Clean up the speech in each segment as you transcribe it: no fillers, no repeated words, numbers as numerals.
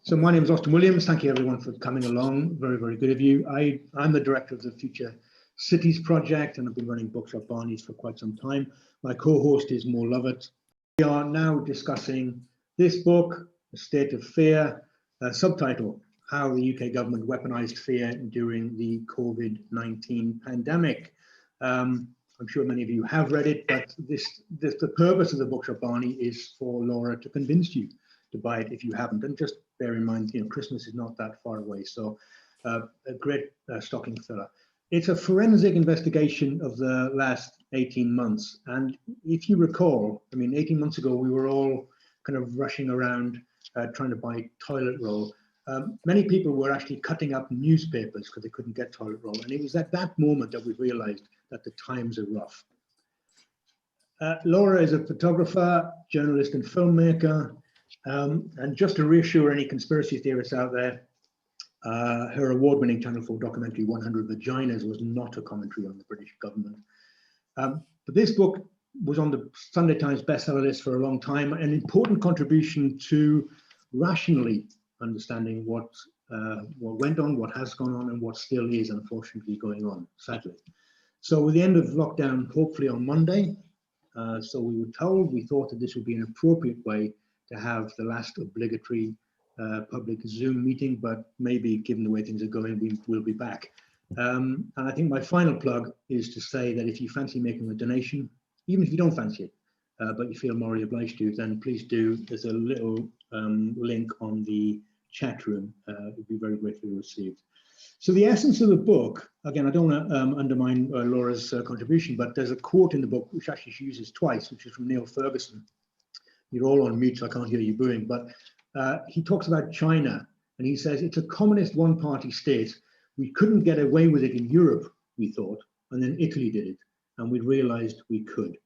So my name is Austin Williams. Thank you everyone for coming along. Very, very good of you. I'm the director of the Future Cities Project, and I've been running Bookshop Barney's for quite some time. My co-host is Neil Oliver. We are now discussing this book, A State of Fear, subtitle, How the UK Government Weaponised Fear During the COVID-19 Pandemic. I'm sure many of you have read it, but the purpose of the Bookshop Barney is for Laura to convince you to buy it if you haven't. And just bear in mind, Christmas is not that far away, so a great stocking filler. It's a forensic investigation of the last 18 months. And if you recall, 18 months ago, we were all kind of rushing around trying to buy toilet roll. Many people were actually cutting up newspapers because they couldn't get toilet roll. And it was at that moment that we realized that the times are rough. Laura is a photographer, journalist and filmmaker. And just to reassure any conspiracy theorists out there, her award-winning Channel 4 documentary 100 Vaginas was not a commentary on the British government. But this book was on the Sunday Times bestseller list for a long time, an important contribution to rationally understanding what went on, what has gone on, and what still is unfortunately going on, sadly. So with the end of lockdown, hopefully on Monday, so we were told, we thought that this would be an appropriate way to have the last obligatory public Zoom meeting, but maybe given the way things are going, we will be back. And I think my final plug is to say that if you fancy making a donation, even if you don't fancy it, but you feel morally obliged to, then please do. There's a little link on the chat room. It would be very gratefully received. So the essence of the book, again, I don't want to undermine Laura's contribution, but there's a quote in the book which actually she uses twice, which is from Neil Ferguson. You're all on mute, so I can't hear you booing, but he talks about China, and he says, it's a communist one-party state. We couldn't get away with it in Europe, we thought, and then Italy did it, and we realized we could.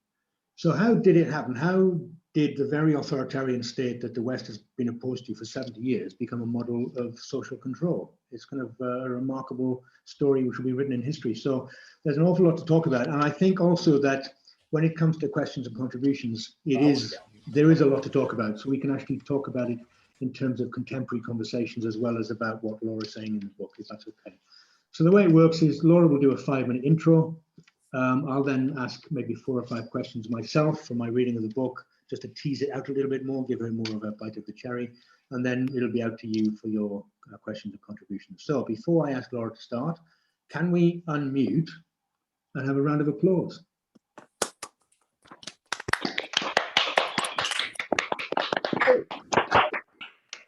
So how did it happen? How did the very authoritarian state that the West has been opposed to for 70 years become a model of social control? It's kind of a remarkable story which will be written in history. So there's an awful lot to talk about. And I think also that when it comes to questions and contributions, there is a lot to talk about. So we can actually talk about it in terms of contemporary conversations as well as about what Laura's saying in the book, if that's okay. So the way it works is Laura will do a 5-minute intro. I'll then ask maybe 4 or 5 questions myself for my reading of the book, just to tease it out a little bit more, give her more of a bite of the cherry, and then it'll be out to you for your questions and contributions. So before I ask Laura to start, can we unmute and have a round of applause?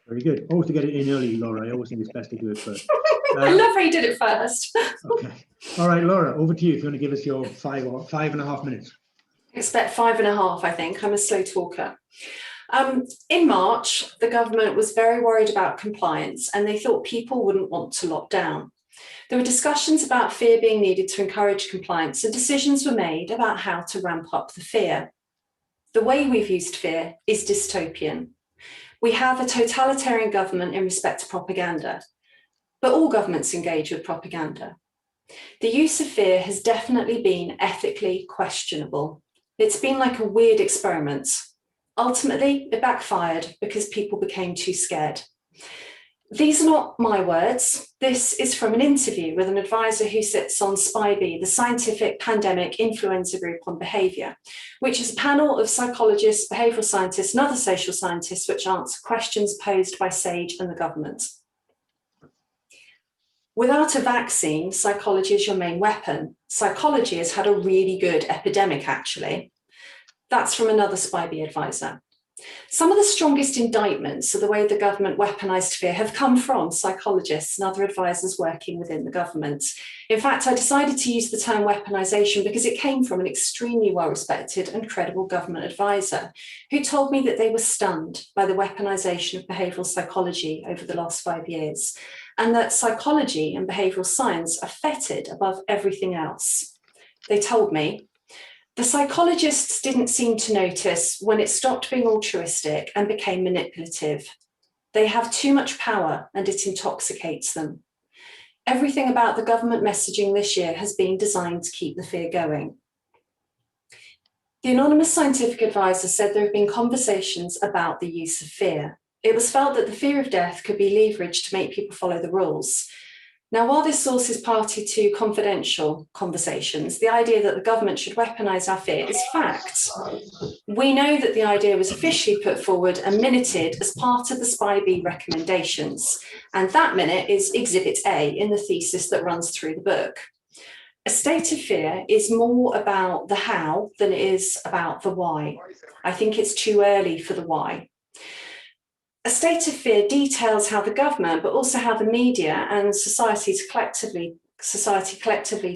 Very good. Always to get it in early, Laura. I always think it's best to do it first. I love how you did it first. Okay. All right, Laura, over to you if you want to give us your 5.5 minutes. Expect 5.5, I think. I'm a slow talker. In March, the government was very worried about compliance and they thought people wouldn't want to lock down. There were discussions about fear being needed to encourage compliance, and decisions were made about how to ramp up the fear. The way we've used fear is dystopian. We have a totalitarian government in respect to propaganda, but all governments engage with propaganda. The use of fear has definitely been ethically questionable. It's been like a weird experiment. Ultimately, it backfired because people became too scared. These are not my words. This is from an interview with an advisor who sits on SPI-B, the Scientific Pandemic Influenza Group on Behaviour, which is a panel of psychologists, behavioural scientists and other social scientists which answer questions posed by SAGE and the government. Without a vaccine, psychology is your main weapon. Psychology has had a really good epidemic, actually. That's from another SPI-B advisor. Some of the strongest indictments of the way the government weaponised fear have come from psychologists and other advisors working within the government. In fact, I decided to use the term weaponisation because it came from an extremely well-respected and credible government advisor who told me that they were stunned by the weaponisation of behavioural psychology over the last 5 years, and that psychology and behavioural science are fettered above everything else. They told me, the psychologists didn't seem to notice when it stopped being altruistic and became manipulative. They have too much power and it intoxicates them. Everything about the government messaging this year has been designed to keep the fear going. The anonymous scientific advisor said there have been conversations about the use of fear. It was felt that the fear of death could be leveraged to make people follow the rules. Now, while this source is party to confidential conversations, the idea that the government should weaponise our fear is fact. We know that the idea was officially put forward and minuted as part of the Spy B recommendations, and that minute is Exhibit A in the thesis that runs through the book. A state of fear is more about the how than it is about the why. I think it's too early for the why. A state of fear details how the government, but also how the media and society collectively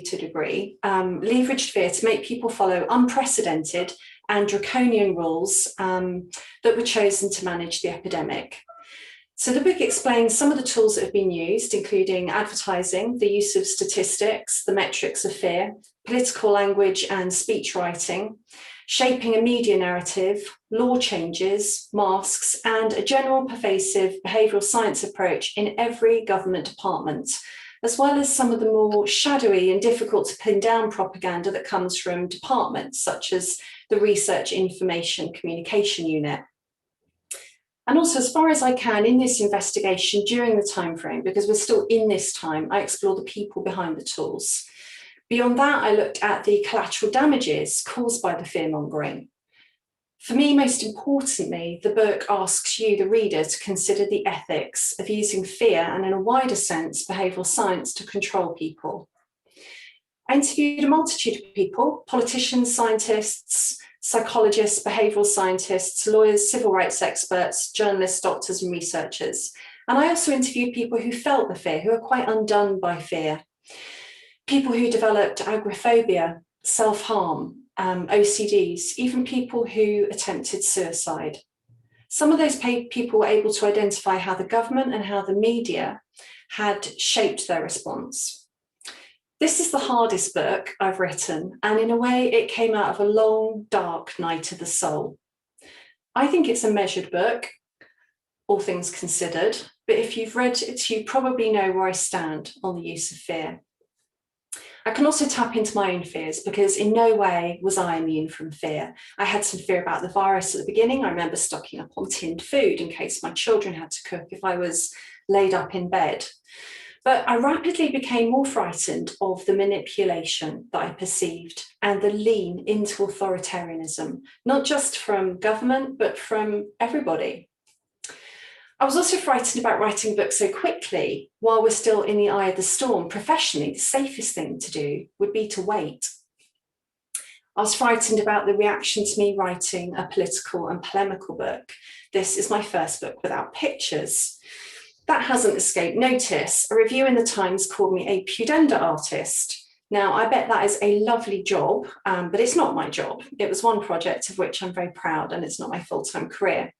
to a degree, leveraged fear to make people follow unprecedented and draconian rules that were chosen to manage the epidemic. So the book explains some of the tools that have been used, including advertising, the use of statistics, the metrics of fear, political language and speech writing, shaping a media narrative, law changes, masks, and a general pervasive behavioural science approach in every government department, as well as some of the more shadowy and difficult to pin down propaganda that comes from departments such as the Research Information Communication Unit. And also, as far as I can in this investigation during the time frame, because we're still in this time, I explore the people behind the tools. Beyond that, I looked at the collateral damages caused by the fear-mongering. For me, most importantly, the book asks you, the reader, to consider the ethics of using fear and, in a wider sense, behavioural science to control people. I interviewed a multitude of people: politicians, scientists, psychologists, behavioural scientists, lawyers, civil rights experts, journalists, doctors and researchers. And I also interviewed people who felt the fear, who are quite undone by fear. People who developed agoraphobia, self-harm, OCDs, even people who attempted suicide. Some of those people were able to identify how the government and how the media had shaped their response. This is the hardest book I've written, and in a way it came out of a long, dark night of the soul. I think it's a measured book, all things considered, but if you've read it, you probably know where I stand on the use of fear. I can also tap into my own fears, because in no way was I immune from fear. I had some fear about the virus at the beginning. I remember stocking up on tinned food in case my children had to cook if I was laid up in bed. But I rapidly became more frightened of the manipulation that I perceived and the lean into authoritarianism, not just from government, but from everybody. I was also frightened about writing a book so quickly while we're still in the eye of the storm. Professionally, the safest thing to do would be to wait. I was frightened about the reaction to me writing a political and polemical book. This is my first book without pictures. That hasn't escaped notice. A review in the Times called me a pudenda artist. Now, I bet that is a lovely job, but it's not my job. It was one project of which I'm very proud, and it's not my full-time career.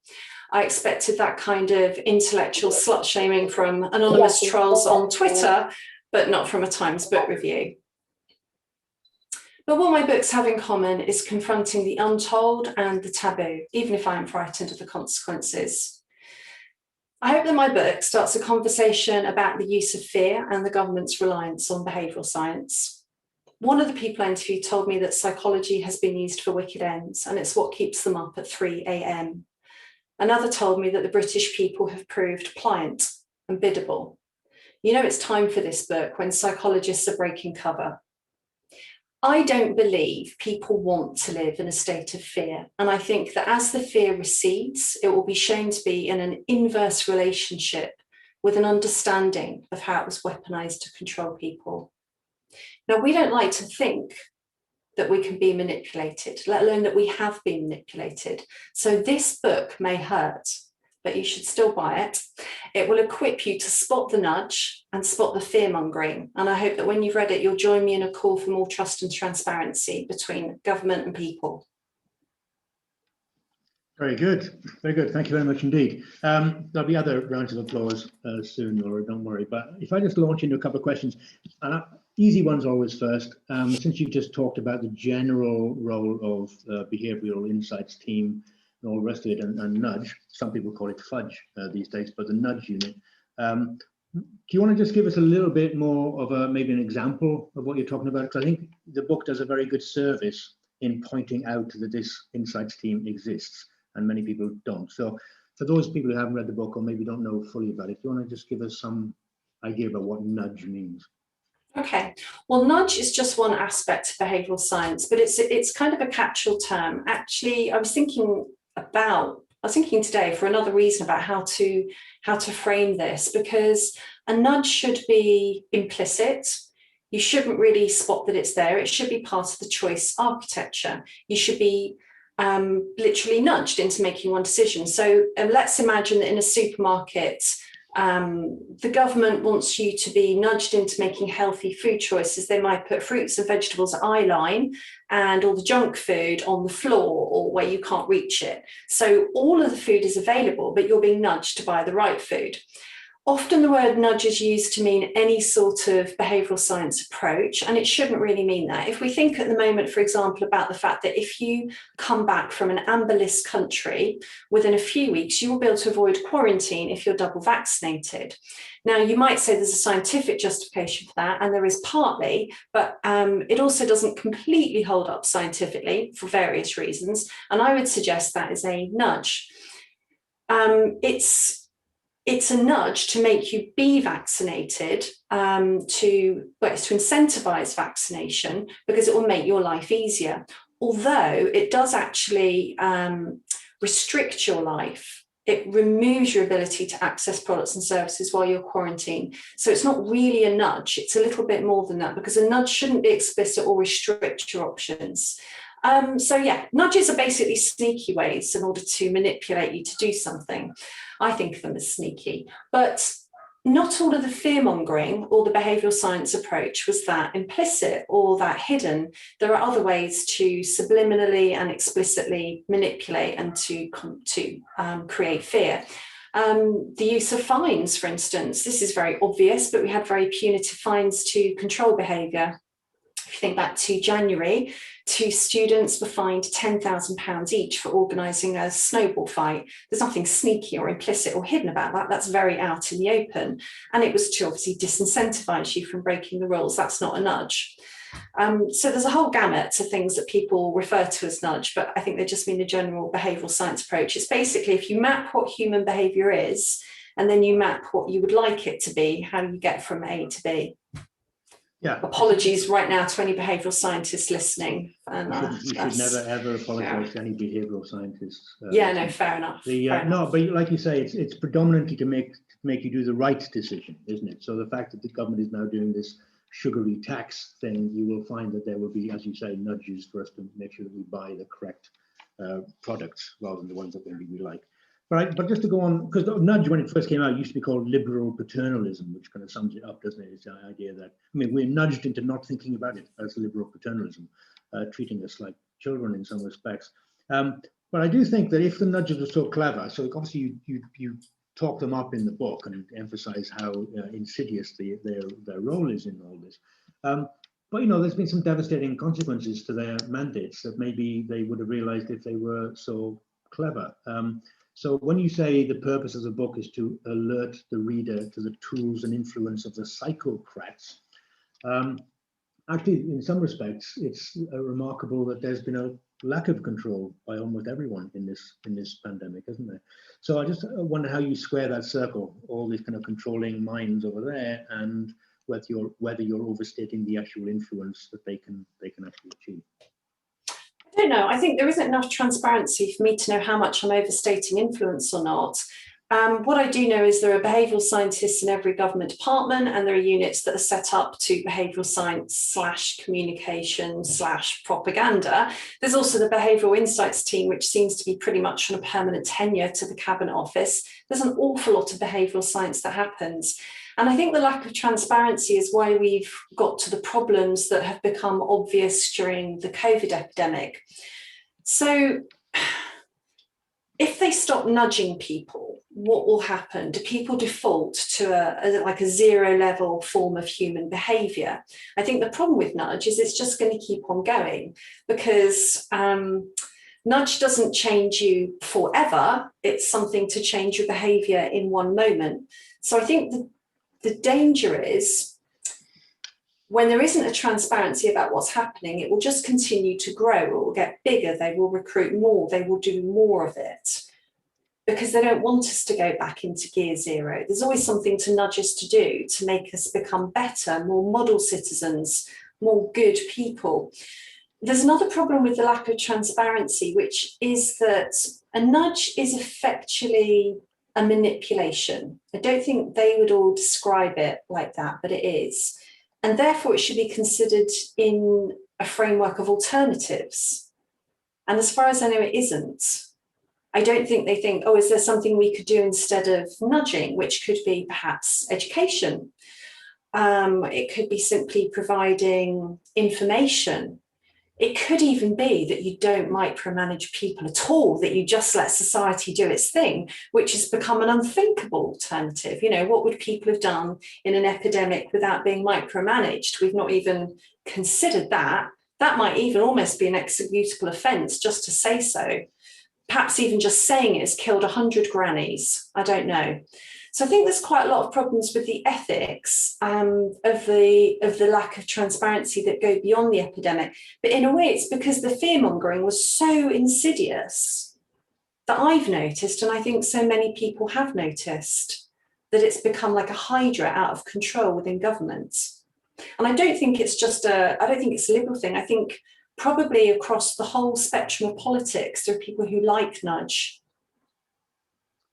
I expected that kind of intellectual slut-shaming from anonymous trolls on Twitter, but not from a Times book review. But what my books have in common is confronting the untold and the taboo, even if I am frightened of the consequences. I hope that my book starts a conversation about the use of fear and the government's reliance on behavioural science. One of the people I interviewed told me that psychology has been used for wicked ends, and it's what keeps them up at 3 a.m. Another told me that the British people have proved pliant and biddable. You know, it's time for this book when psychologists are breaking cover. I don't believe people want to live in a state of fear. And I think that as the fear recedes, it will be shown to be in an inverse relationship with an understanding of how it was weaponized to control people. Now, we don't like to think that we can be manipulated, let alone that we have been manipulated. So this book may hurt, but you should still buy it. It will equip you to spot the nudge and spot the fear-mongering. And I hope that when you've read it, you'll join me in a call for more trust and transparency between government and people. Very good. Very good. Thank you very much indeed. There'll be other rounds of applause soon, Laura, don't worry. But if I just launch into a couple of questions, easy ones always first. Since you've just talked about the general role of behavioural insights team and all the rest of it, and nudge, some people call it fudge these days, but the nudge unit. Do you want to just give us a little bit more of maybe an example of what you're talking about? Because I think the book does a very good service in pointing out that this insights team exists, and many people don't. So for those people who haven't read the book or maybe don't know fully about it, do you want to just give us some idea about what nudge means? Okay, well, nudge is just one aspect of behavioural science, but it's kind of a catch-all term. Actually, I was thinking today for another reason about how to frame this, because a nudge should be implicit. You shouldn't really spot that it's there. It should be part of the choice architecture. You should be literally nudged into making one decision. So let's imagine that in a supermarket, the government wants you to be nudged into making healthy food choices. They might put fruits and vegetables eye line and all the junk food on the floor or where you can't reach it. So all of the food is available, but you're being nudged to buy the right food. Often the word nudge is used to mean any sort of behavioural science approach, and it shouldn't really mean that. If we think at the moment, for example, about the fact that if you come back from an amber list country, within a few weeks, you will be able to avoid quarantine if you're double vaccinated. Now, you might say there's a scientific justification for that, and there is partly, but it also doesn't completely hold up scientifically for various reasons, and I would suggest that is a nudge. It's a nudge to make you be vaccinated, to incentivize vaccination because it will make your life easier. Although it does actually restrict your life. It removes your ability to access products and services while you're quarantined. So it's not really a nudge. It's a little bit more than that, because a nudge shouldn't be explicit or restrict your options. So yeah, nudges are basically sneaky ways in order to manipulate you to do something. I think of them as sneaky, but not all of the fear-mongering or the behavioural science approach was that implicit or that hidden. There are other ways to subliminally and explicitly manipulate and to create fear. The use of fines, for instance, this is very obvious, but we had very punitive fines to control behaviour. If you think back to January, 2 students were fined £10,000 each for organising a snowball fight. There's nothing sneaky or implicit or hidden about that. That's very out in the open. And it was to obviously disincentivise you from breaking the rules. That's not a nudge. So there's a whole gamut of things that people refer to as nudge, but I think they just mean the general behavioural science approach. It's basically if you map what human behaviour is, and then you map what you would like it to be, how you get from A to B. Yeah. Apologies right now to any behavioural scientists listening. You should never ever apologise to any behavioural scientists. Yeah, no, fair enough. No, but like you say, it's predominantly to make you do the right decision, isn't it? So the fact that the government is now doing this sugary tax thing, you will find that there will be, as you say, nudges for us to make sure that we buy the correct products rather than the ones that maybe we like. But just to go on, because nudge, when it first came out, used to be called liberal paternalism, which kind of sums it up, doesn't it? It's the idea that, I mean, we're nudged into not thinking about it as liberal paternalism, treating us like children in some respects. But I do think that if the nudges are so clever, so obviously you talk them up in the book and emphasize how insidious their role is in all this. But, you know, there's been some devastating consequences to their mandates that maybe they would have realized if they were so clever. So when you say the purpose of the book is to alert the reader to the tools and influence of the psychocrats, actually, in some respects, it's remarkable that there's been a lack of control by almost everyone in this pandemic, isn't there? So I just wonder how you square that circle, all these kind of controlling minds over there, and whether you're overstating the actual influence that they can actually achieve. I don't know. I think there isn't enough transparency for me to know how much I'm overstating influence or not. What I do know is there are behavioural scientists in every government department, and there are units that are set up to behavioural science / communication / propaganda. There's also the behavioural insights team, which seems to be pretty much on a permanent tenure to the Cabinet Office. There's an awful lot of behavioural science that happens. And I think the lack of transparency is why we've got to the problems that have become obvious during the COVID epidemic. So if they stop nudging people, what will happen? Do people default to a zero level form of human behaviour? I think the problem with nudge is it's just going to keep on going, because nudge doesn't change you forever. It's something to change your behaviour in one moment. So I think the danger is when there isn't a transparency about what's happening, it will just continue to grow. It will get bigger. They will recruit more. They will do more of it. because they don't want us to go back into gear zero. There's always something to nudge us to do to make us become better, more model citizens, more good people. There's another problem with the lack of transparency, which is that a nudge is effectually a manipulation. I don't think they would all describe it like that, but it is. And therefore, it should be considered in a framework of alternatives. And as far as I know, it isn't. I don't think they think, oh, is there something we could do instead of nudging, which could be perhaps education. It could be simply providing information. It could even be that you don't micromanage people at all, that you just let society do its thing, which has become an unthinkable alternative. You know, what would people have done in an epidemic without being micromanaged? We've not even considered that. That might even almost be an executable offence just to say so. Perhaps even just saying it has killed 100 grannies. I don't know. So I think there's quite a lot of problems with the ethics of the lack of transparency that go beyond the epidemic. But in a way, it's because the fear-mongering was so insidious that I've noticed, and I think so many people have noticed, that it's become like a hydra out of control within government. And I don't think it's just I don't think it's a liberal thing. I think probably across the whole spectrum of politics, there are people who like nudge.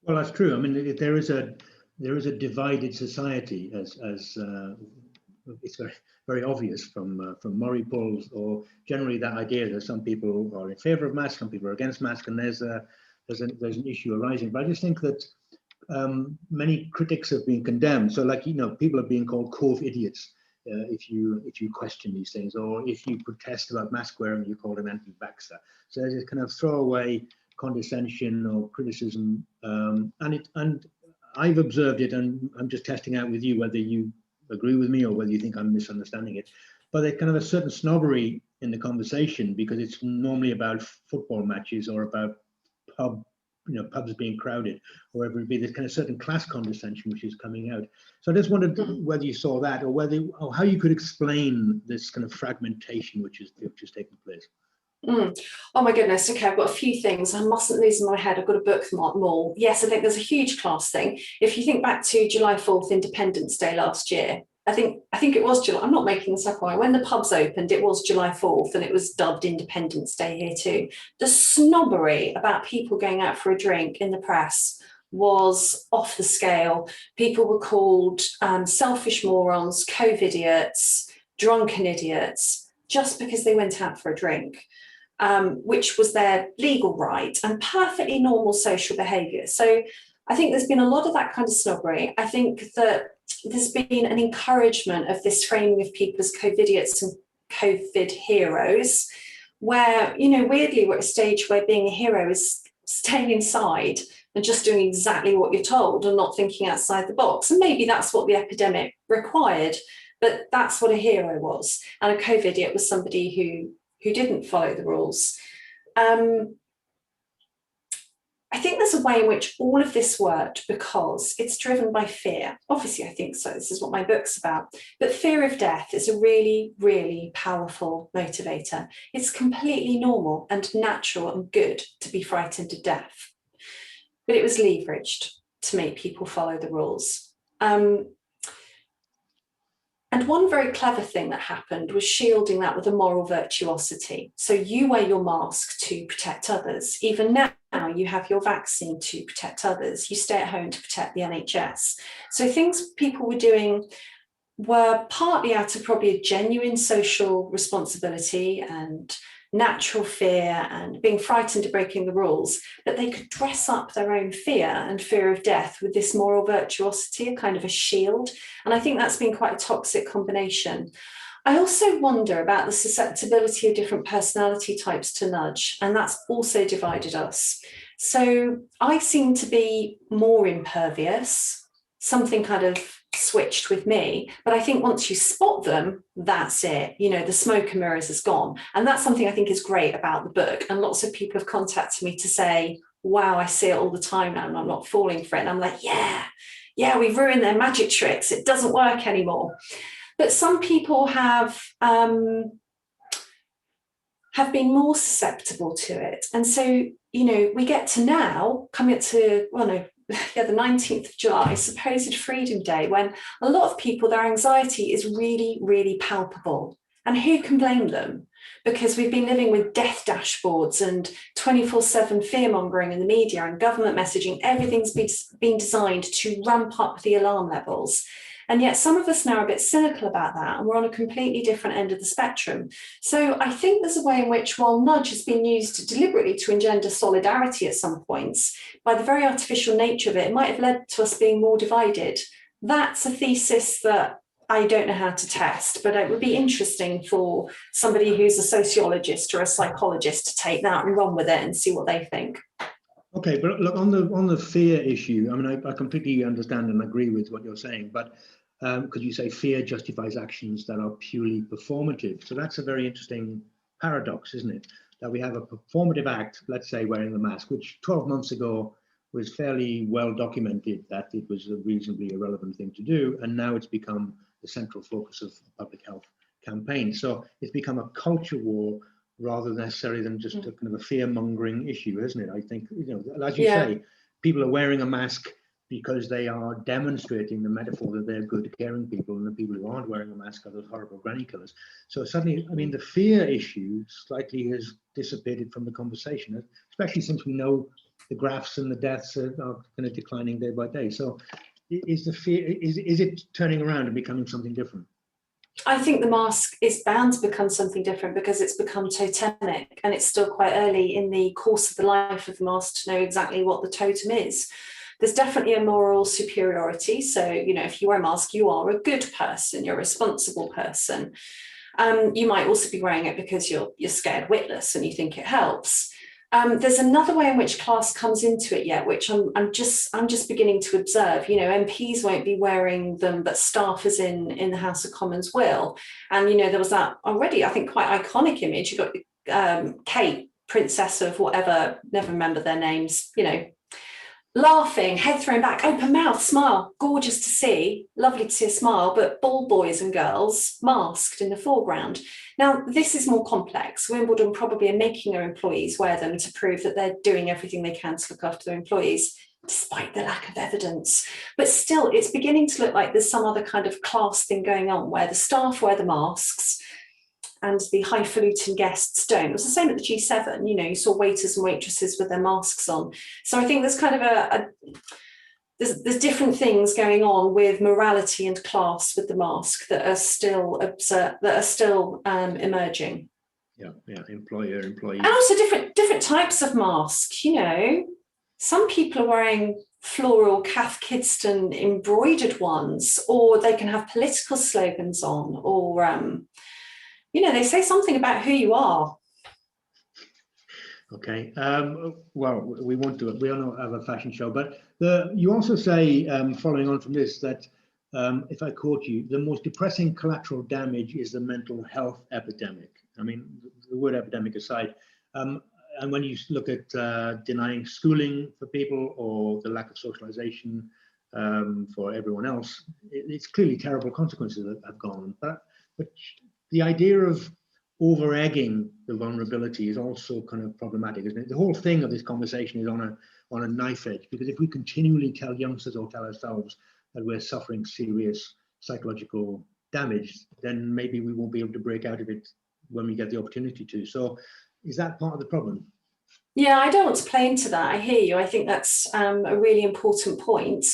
Well, that's true. I mean, there is a divided society, as it's very, very obvious from Murray polls, or generally that idea that some people are in favour of masks, some people are against masks, and there's an issue arising. But I just think that many critics have been condemned. So, like, you know, people are being called cove idiots if you question these things, or if you protest about mask wearing, you're called an anti-vaxxer. So there's this kind of throwaway condescension or criticism, and I've observed it, and I'm just testing out with you whether you agree with me or whether you think I'm misunderstanding it. But there's kind of a certain snobbery in the conversation, because it's normally about football matches or about pubs being crowded, or whatever it be. There's kind of certain class condescension which is coming out. So I just wondered whether you saw that, or how you could explain this kind of fragmentation which is taking place. Oh my goodness. Okay, I've got a few things. I mustn't lose in my head. I've got to bookmark them all. Yes, I think there's a huge class thing. If you think back to July 4th, Independence Day last year, I think it was July. I'm not making this up. When the pubs opened, it was July 4th, and it was dubbed Independence Day here too. The snobbery about people going out for a drink in the press was off the scale. People were called selfish morons, COVID-idiots, drunken idiots, just because they went out for a drink. Which was their legal right and perfectly normal social behaviour. So I think there's been a lot of that kind of snobbery. I think that there's been an encouragement of this framing of people as COVID-idiots and COVID heroes, where, you know, weirdly we're at a stage where being a hero is staying inside and just doing exactly what you're told and not thinking outside the box. And maybe that's what the epidemic required, but that's what a hero was. And a COVID-idiot was somebody who didn't follow the rules. I think there's a way in which all of this worked because it's driven by fear. Obviously, I think so. This is what my book's about. But fear of death is a really, really powerful motivator. It's completely normal and natural and good to be frightened to death. But it was leveraged to make people follow the rules. And one very clever thing that happened was shielding that with a moral virtuosity. So you wear your mask to protect others. Even now, you have your vaccine to protect others. You stay at home to protect the NHS. So things people were doing were partly out of probably a genuine social responsibility and natural fear and being frightened of breaking the rules, but they could dress up their own fear and fear of death with this moral virtuosity, a kind of a shield. And I think that's been quite a toxic combination. I also wonder about the susceptibility of different personality types to nudge, and that's also divided us. So I seem to be more impervious, something kind of switched with me, but I think once you spot them, that's it. You know, the smoke and mirrors is gone. And that's something I think is great about the book. And lots of people have contacted me to say, wow, I see it all the time now and I'm not falling for it. And I'm like, yeah, we've ruined their magic tricks. It doesn't work anymore. But some people have been more susceptible to it. And so we get to now, coming up to, the 19th of July, supposed Freedom Day, when a lot of people, their anxiety is really, really palpable. And who can blame them? Because we've been living with death dashboards and 24/7 fear-mongering in the media and government messaging. Everything's been designed to ramp up the alarm levels. And yet some of us now are a bit cynical about that, and we're on a completely different end of the spectrum. So I think there's a way in which, while nudge has been used deliberately to engender solidarity at some points, by the very artificial nature of it, it might have led to us being more divided. That's a thesis that I don't know how to test, but it would be interesting for somebody who's a sociologist or a psychologist to take that and run with it and see what they think. Okay, but look, on the fear issue, I mean, I completely understand and agree with what you're saying, but because you say fear justifies actions that are purely performative. So that's a very interesting paradox, isn't it? That we have a performative act, let's say wearing the mask, which 12 months ago was fairly well documented that it was a reasonably irrelevant thing to do. And now it's become the central focus of the public health campaign. So it's become a culture war rather necessarily than just a kind of a fear-mongering issue, isn't it? I think, as you say, people are wearing a mask because they are demonstrating the metaphor that they're good, caring people, and the people who aren't wearing a mask are those horrible granny killers. So suddenly, I mean, the fear issue slightly has dissipated from the conversation, especially since we know the graphs and the deaths are kind of declining day by day. So is the fear, is it turning around and becoming something different? I think the mask is bound to become something different because it's become totemic, and it's still quite early in the course of the life of the mask to know exactly what the totem is. There's definitely a moral superiority. So, if you wear a mask, you are a good person, you're a responsible person. You might also be wearing it because you're scared witless and you think it helps. There's another way in which class comes into it yet, which I'm just beginning to observe. MPs won't be wearing them, but staffers in the House of Commons will. And there was that already, I think, quite iconic image. You got Kate, Princess of whatever, never remember their names. Laughing, head thrown back, open mouth, smile, gorgeous to see, lovely to see a smile, but ball boys and girls masked in the foreground. Now, this is more complex. Wimbledon probably are making their employees wear them to prove that they're doing everything they can to look after their employees, despite the lack of evidence. But still, it's beginning to look like there's some other kind of class thing going on where the staff wear the masks and the highfalutin guests don't. It was the same at the G7, you saw waiters and waitresses with their masks on. So I think there's kind of there's different things going on with morality and class with the mask that are still emerging. Yeah, employer, employee. And also different types of masks, Some people are wearing floral Cath Kidston embroidered ones, or they can have political slogans on, or they say something about who you are. Okay. Well, we won't do it. We don't have a fashion show, but you also say, following on from this, that if I quote you, the most depressing collateral damage is the mental health epidemic. I mean, the word epidemic aside, and when you look at denying schooling for people or the lack of socialization for everyone else, it's clearly terrible consequences that have gone on. But the idea of over-egging the vulnerability is also kind of problematic, isn't it? The whole thing of this conversation is on a knife edge, because if we continually tell youngsters or tell ourselves that we're suffering serious psychological damage, then maybe we won't be able to break out of it when we get the opportunity to. So is that part of the problem? Yeah, I don't want to play into that. I hear you. I think that's a really important point.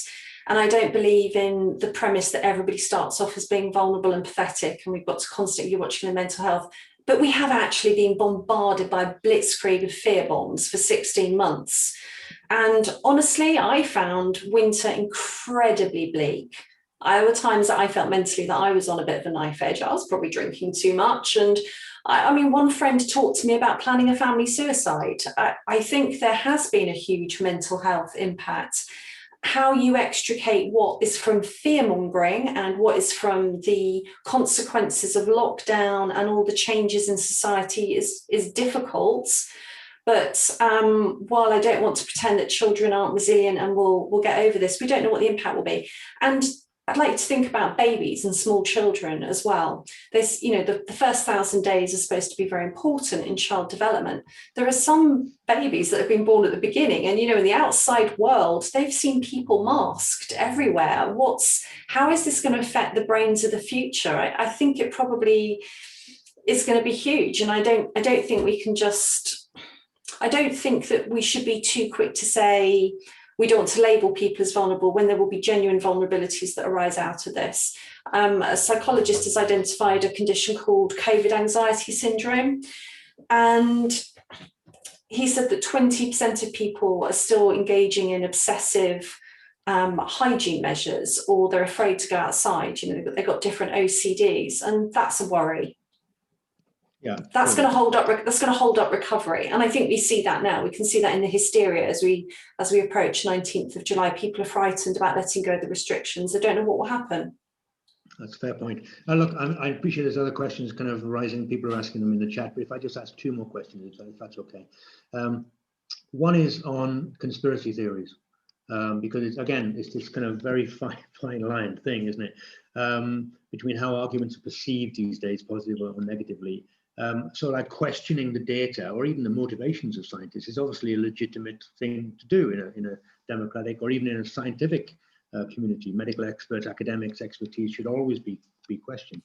And I don't believe in the premise that everybody starts off as being vulnerable and pathetic and we've got to constantly watch their mental health. But we have actually been bombarded by a blitzkrieg of fear bombs for 16 months. And honestly, I found winter incredibly bleak. There were times that I felt mentally that I was on a bit of a knife edge. I was probably drinking too much. And I mean, one friend talked to me about planning a family suicide. I think there has been a huge mental health impact. How you extricate what is from fear-mongering and what is from the consequences of lockdown and all the changes in society is difficult. But while I don't want to pretend that children aren't resilient and will get over this, we don't know what the impact will be. And I'd like you to think about babies and small children as well. There's, the first 1,000 days are supposed to be very important in child development. There are some babies that have been born at the beginning, and in the outside world, they've seen people masked everywhere. How is this going to affect the brains of the future? I think it probably is going to be huge, and I don't think we can I don't think that we should be too quick to say we don't want to label people as vulnerable when there will be genuine vulnerabilities that arise out of this. A psychologist has identified a condition called COVID anxiety syndrome. And he said that 20% of people are still engaging in obsessive hygiene measures, or they're afraid to go outside. They've got different OCDs, and that's a worry. Yeah, that's going to hold up. That's going to hold up recovery, and I think we see that now. We can see that in the hysteria as we approach 19th of July. People are frightened about letting go of the restrictions. They don't know what will happen. That's a fair point. Look, I appreciate there's other questions kind of arising. People are asking them in the chat, but if I just ask 2 more questions, if that's okay. One is on conspiracy theories, because it's this kind of very fine line thing, isn't it? Between how arguments are perceived these days, positively or negatively. So like questioning the data or even the motivations of scientists is obviously a legitimate thing to do in a democratic or even in a scientific community. Medical experts, academics, expertise should always be questioned.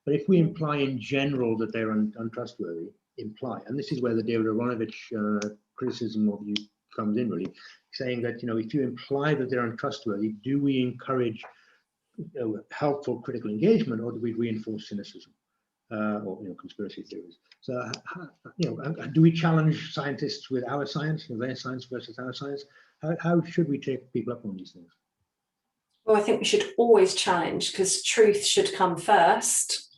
But if we imply in general that they're untrustworthy, and this is where the David Aaronovitch criticism of you comes in, really, saying that if you imply that they're untrustworthy, do we encourage helpful critical engagement, or do we reinforce cynicism? Or conspiracy theories. So do we challenge scientists with our science, their science versus our science? How should we take people up on these things? Well, I think we should always challenge, because truth should come first.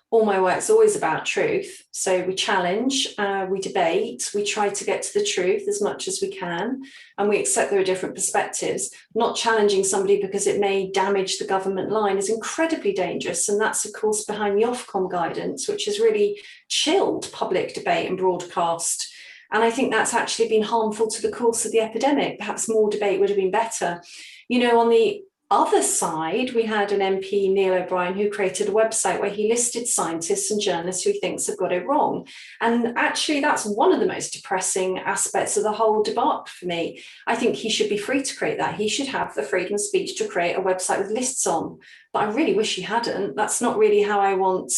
All my work's always about truth. So we challenge, we debate, we try to get to the truth as much as we can, and we accept there are different perspectives. Not challenging somebody because it may damage the government line is incredibly dangerous. And that's, of course, behind the Ofcom guidance, which has really chilled public debate and broadcast. And I think that's actually been harmful to the course of the epidemic. Perhaps more debate would have been better. On the other side, we had an MP, Neil O'Brien, who created a website where he listed scientists and journalists who he thinks have got it wrong. And actually, that's one of the most depressing aspects of the whole debate for me. I think he should be free to create that. He should have the freedom of speech to create a website with lists on. But I really wish he hadn't. That's not really how I want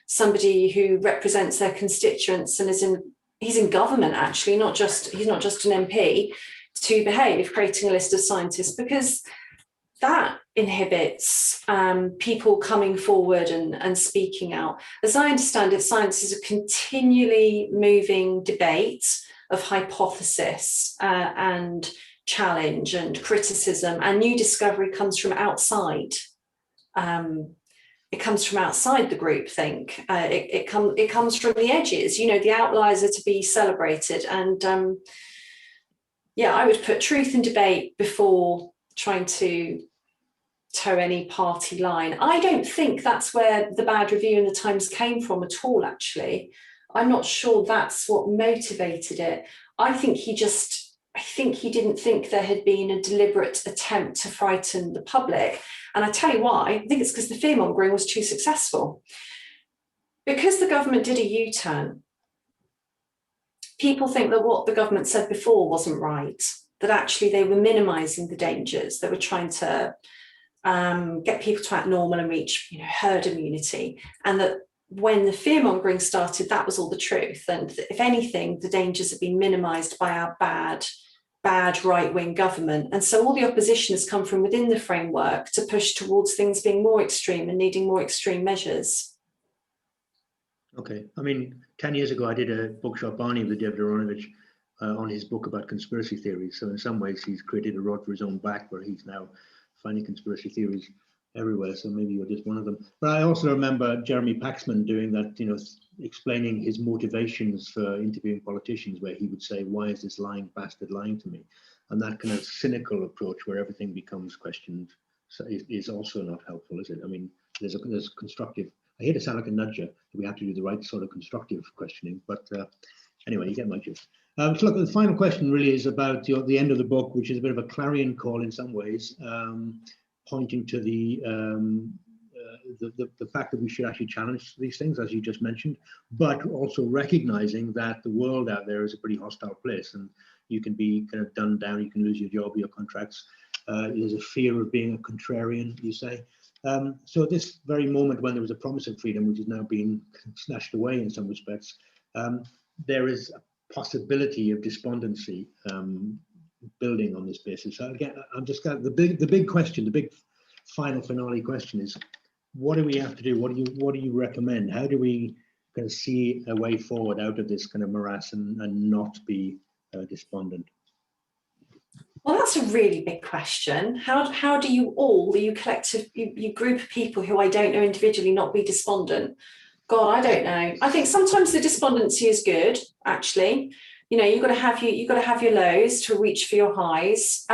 somebody who represents their constituents and he's in government, actually, he's not just an MP, to behave, creating a list of scientists, because that inhibits people coming forward and speaking out. As I understand it, science is a continually moving debate of hypothesis and challenge and criticism, and new discovery comes from outside. It comes from outside the groupthink. It comes from the edges. The outliers are to be celebrated, and I would put truth and debate before trying to toe any party line. I don't think that's where the bad review in the Times came from at all, actually. I'm not sure that's what motivated it. I think he didn't think there had been a deliberate attempt to frighten the public. And I tell you why, I think it's because the fear-mongering was too successful. Because the government did a U-turn, people think that what the government said before wasn't right, that actually they were minimising the dangers, they were trying to get people to act normal and reach herd immunity, and that when the fear-mongering started, that was all the truth. And if anything, the dangers have been minimised by our bad right-wing government. And so all the opposition has come from within the framework to push towards things being more extreme and needing more extreme measures. Okay. I mean, 10 years ago, I did a Bookshop Barnie with David Aaronovitch on his book about conspiracy theories. So in some ways, he's created a rod for his own back, where he's now finding conspiracy theories everywhere. So maybe you're just one of them. But I also remember Jeremy Paxman doing that, explaining his motivations for interviewing politicians, where he would say, "Why is this lying bastard lying to me?" And that kind of cynical approach where everything becomes questioned is also not helpful, is it? I mean, there's constructive. I hate to sound like a nudger. We have to do the right sort of constructive questioning, but anyway, you get my gist. So look, the final question really is about the end of the book, which is a bit of a clarion call in some ways. pointing to the fact that we should actually challenge these things, as you just mentioned, but also recognizing that the world out there is a pretty hostile place, and you can be kind of done down, you can lose your job, your contracts. There's a fear of being a contrarian, you say. So at this very moment when there was a promise of freedom, which is now being snatched away in some respects, there is a possibility of despondency building on this basis. So again, I'm just got the big question, the big final finale question is, what do we have to do? What do you recommend? How do we kind of see a way forward out of this kind of morass and not be despondent? Well, that's a really big question. How do you all, you collective, you group of people who I don't know individually, not be despondent? God, I don't know. I think sometimes the despondency is good, actually. You know, you've got to have your lows to reach for your highs.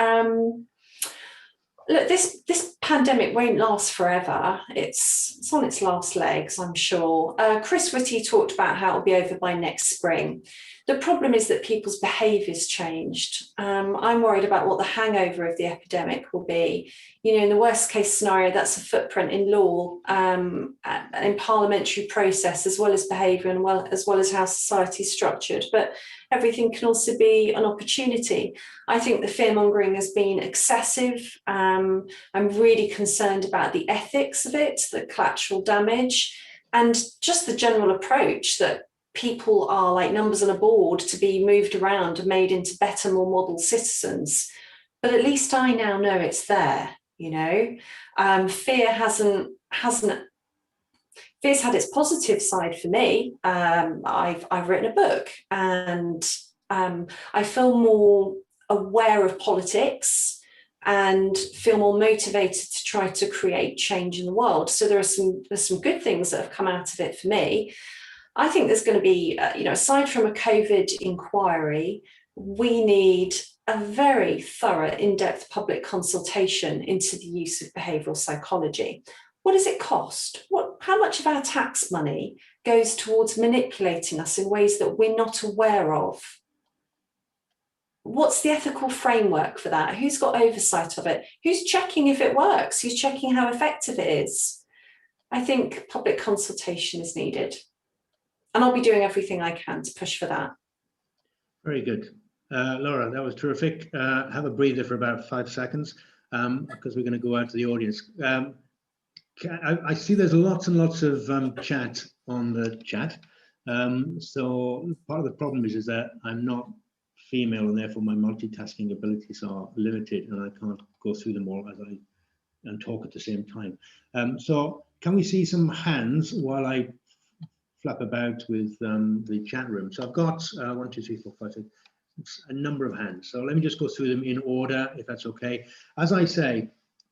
Look, this pandemic won't last forever. It's on its last legs, I'm sure. Chris Whitty talked about how it'll be over by next spring. The problem is that people's behaviours changed. I'm worried about what the hangover of the epidemic will be. You know, in the worst case scenario, that's a footprint in law, in parliamentary process, as well as behaviour and as well as how society is structured. But everything can also be an opportunity. I think the fear-mongering has been excessive. I'm really concerned about the ethics of it, the collateral damage, and just the general approach that people are like numbers on a board to be moved around and made into better, more model citizens. But at least I now know it's there, you know. Fear's had its positive side for me. I've written a book, and I feel more aware of politics and feel more motivated to try to create change in the world. So there's some good things that have come out of it for me. I think there's going to be, you know, aside from a COVID inquiry, we need a very thorough, in-depth public consultation into the use of behavioural psychology. What does it cost? How much of our tax money goes towards manipulating us in ways that we're not aware of? What's the ethical framework for that? Who's got oversight of it? Who's checking if it works? Who's checking how effective it is? I think public consultation is needed. And I'll be doing everything I can to push for that. Very good. Laura, that was terrific. Have a breather for about 5 seconds because we're going to go out to the audience. I see there's lots and lots of chat on the chat. So part of the problem is that I'm not female and therefore my multitasking abilities are limited and I can't go through them all and talk at the same time. So can we see some hands while I flap about with the chat room? So I've got 1, 2, 3, 4, 5, 6, a number of hands. So let me just go through them in order, if that's okay. As I say,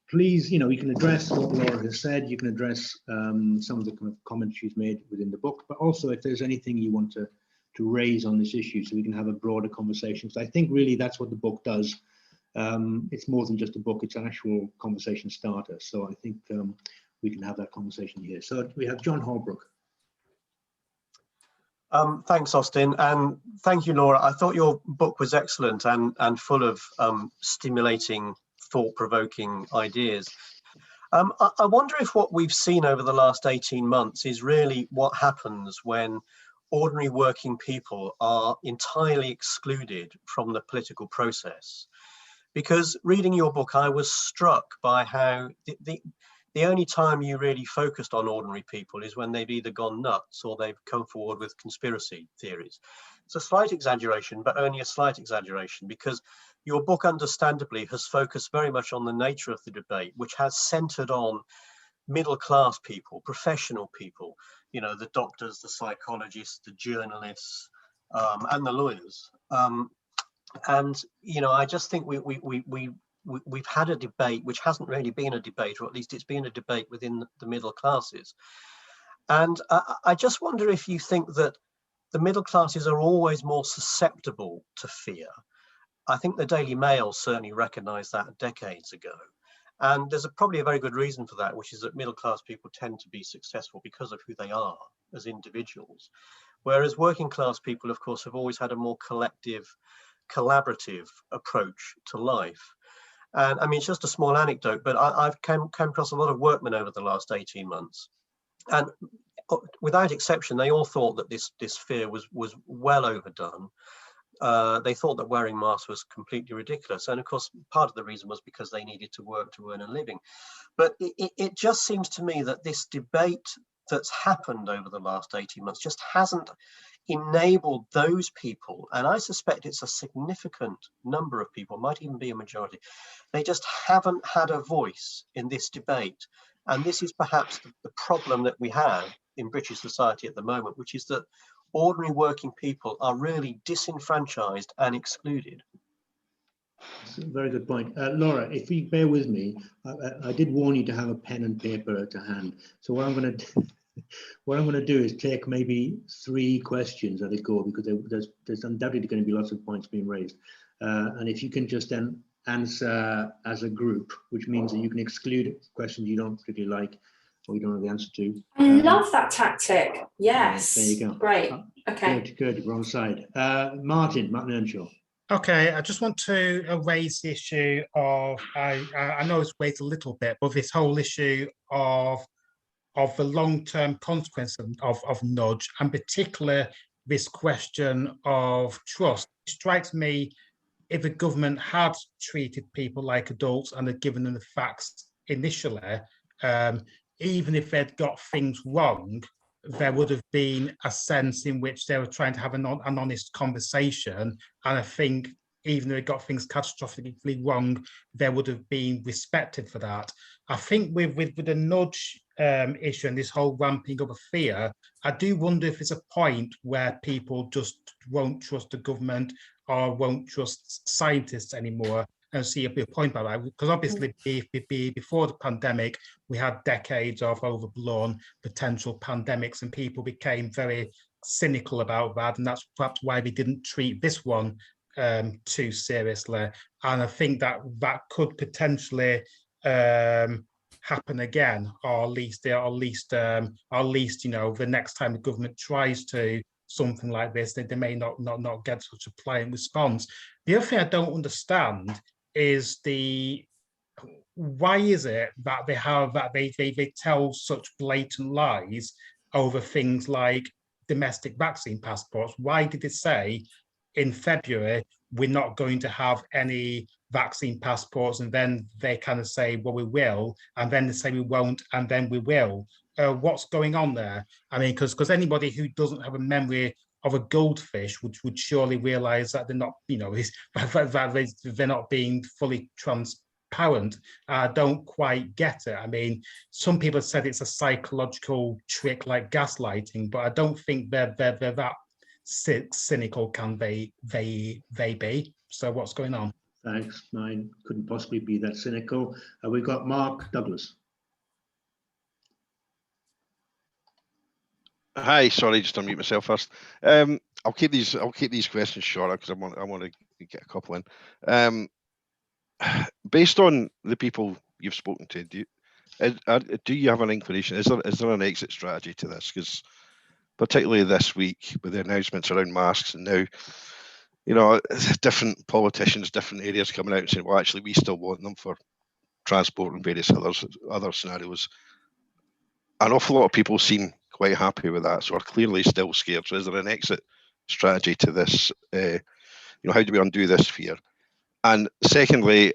please, you know, you can address what Laura has said, you can address some of the kind of comments she's made within the book, but also if there's anything you want to raise on this issue so we can have a broader conversation. So I think really that's what the book does. It's more than just a book, it's an actual conversation starter. So I think we can have that conversation here. So we have Jon Holbrook. Thanks, Austin, and thank you, Laura. I thought your book was excellent and full of stimulating, thought-provoking ideas. I wonder if what we've seen over the last 18 months is really what happens when ordinary working people are entirely excluded from the political process. Because reading your book, I was struck by how the only time you really focused on ordinary people is when they've either gone nuts or they've come forward with conspiracy theories. It's a slight exaggeration, but only a slight exaggeration, because your book understandably has focused very much on the nature of the debate, which has centered on middle-class people, professional people, you know, the doctors, the psychologists, the journalists, and the lawyers. And, you know, I just think we've had a debate which hasn't really been a debate, or at least it's been a debate within the middle classes. And I just wonder if you think that the middle classes are always more susceptible to fear. I think the Daily Mail certainly recognised that decades ago. And there's probably a very good reason for that, which is that middle class people tend to be successful because of who they are as individuals. Whereas working class people, of course, have always had a more collective, collaborative approach to life. And I mean, it's just a small anecdote, but I've come across a lot of workmen over the last 18 months. And without exception, they all thought that this fear was well overdone. They thought that wearing masks was completely ridiculous. And of course, part of the reason was because they needed to work to earn a living. But it just seems to me that this debate that's happened over the last 18 months just hasn't enabled those people, and I suspect it's a significant number of people, might even be a majority, they just haven't had a voice in this debate. And this is perhaps the problem that we have in British society at the moment, which is that ordinary working people are really disenfranchised and excluded. That's a very good point. Laura, if you bear with me, I did warn you to have a pen and paper to hand. So what I'm going to do is take maybe 3 questions at a go, because there's undoubtedly going to be lots of points being raised. And if you can just then answer as a group, which means that you can exclude questions you don't particularly like or you don't know the answer to. I love that tactic. Yes. There you go. Great. Okay. Good. Wrong side. Martin Earnshaw. Okay, I just want to raise the issue of, I know it's raised a little bit, but this whole issue of the long-term consequence of nudge, and particularly this question of trust. It strikes me, if the government had treated people like adults and had given them the facts initially, even if they'd got things wrong, there would have been a sense in which they were trying to have an honest conversation. And I think even though they got things catastrophically wrong, they would have been respected for that. I think with the nudge issue and this whole ramping up of fear, I do wonder if it's a point where people just won't trust the government or won't trust scientists anymore. And see a point about that, because obviously before the pandemic, we had decades of overblown potential pandemics and people became very cynical about that. And that's perhaps why we didn't treat this one too seriously. And I think that could potentially happen again, or at least, you know, the next time the government tries to something like this, they may not get such a pliant response. The other thing I don't understand is why is it that they tell such blatant lies over things like domestic vaccine passports? Why did they say in February we're not going to have any vaccine passports, and then they kind of say, well, we will, and then they say we won't, and then we will? What's going on there? I mean, because anybody who doesn't have a memory of a goldfish would surely realize that they're not, you know, they're not being fully transparent. I don't quite get it. I mean, some people have said it's a psychological trick like gaslighting, but I don't think they're that cynical, can they be? So what's going on? Thanks. Mine couldn't possibly be that cynical. We've got Mark Douglas. Hi, sorry, just unmute myself first. I'll keep these questions shorter because I want to get a couple in. Based on the people you've spoken to, do you have an inclination? Is there an exit strategy to this? Because particularly this week with the announcements around masks, and now, you know, different politicians, different areas coming out and saying, well, actually, we still want them for transport and various other scenarios. An awful lot of people seem quite happy with that, so are clearly still scared. So is there an exit strategy to this? You know, how do we undo this fear? And secondly,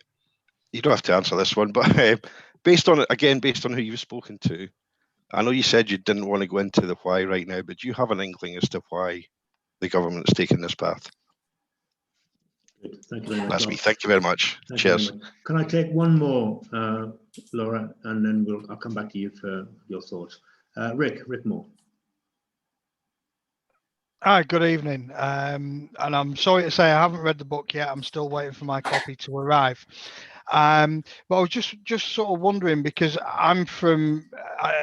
you don't have to answer this one, but based on who you've spoken to, I know you said you didn't want to go into the why right now, but do you have an inkling as to why the government is taking this path? Good. Thank you very much. That's me. Thank you very much. Cheers. Can I take one more, Laura, and then I'll come back to you for your thoughts. Rick Moore. Hi, good evening. And I'm sorry to say I haven't read the book yet. I'm still waiting for my copy to arrive. But I was just sort of wondering, because I'm from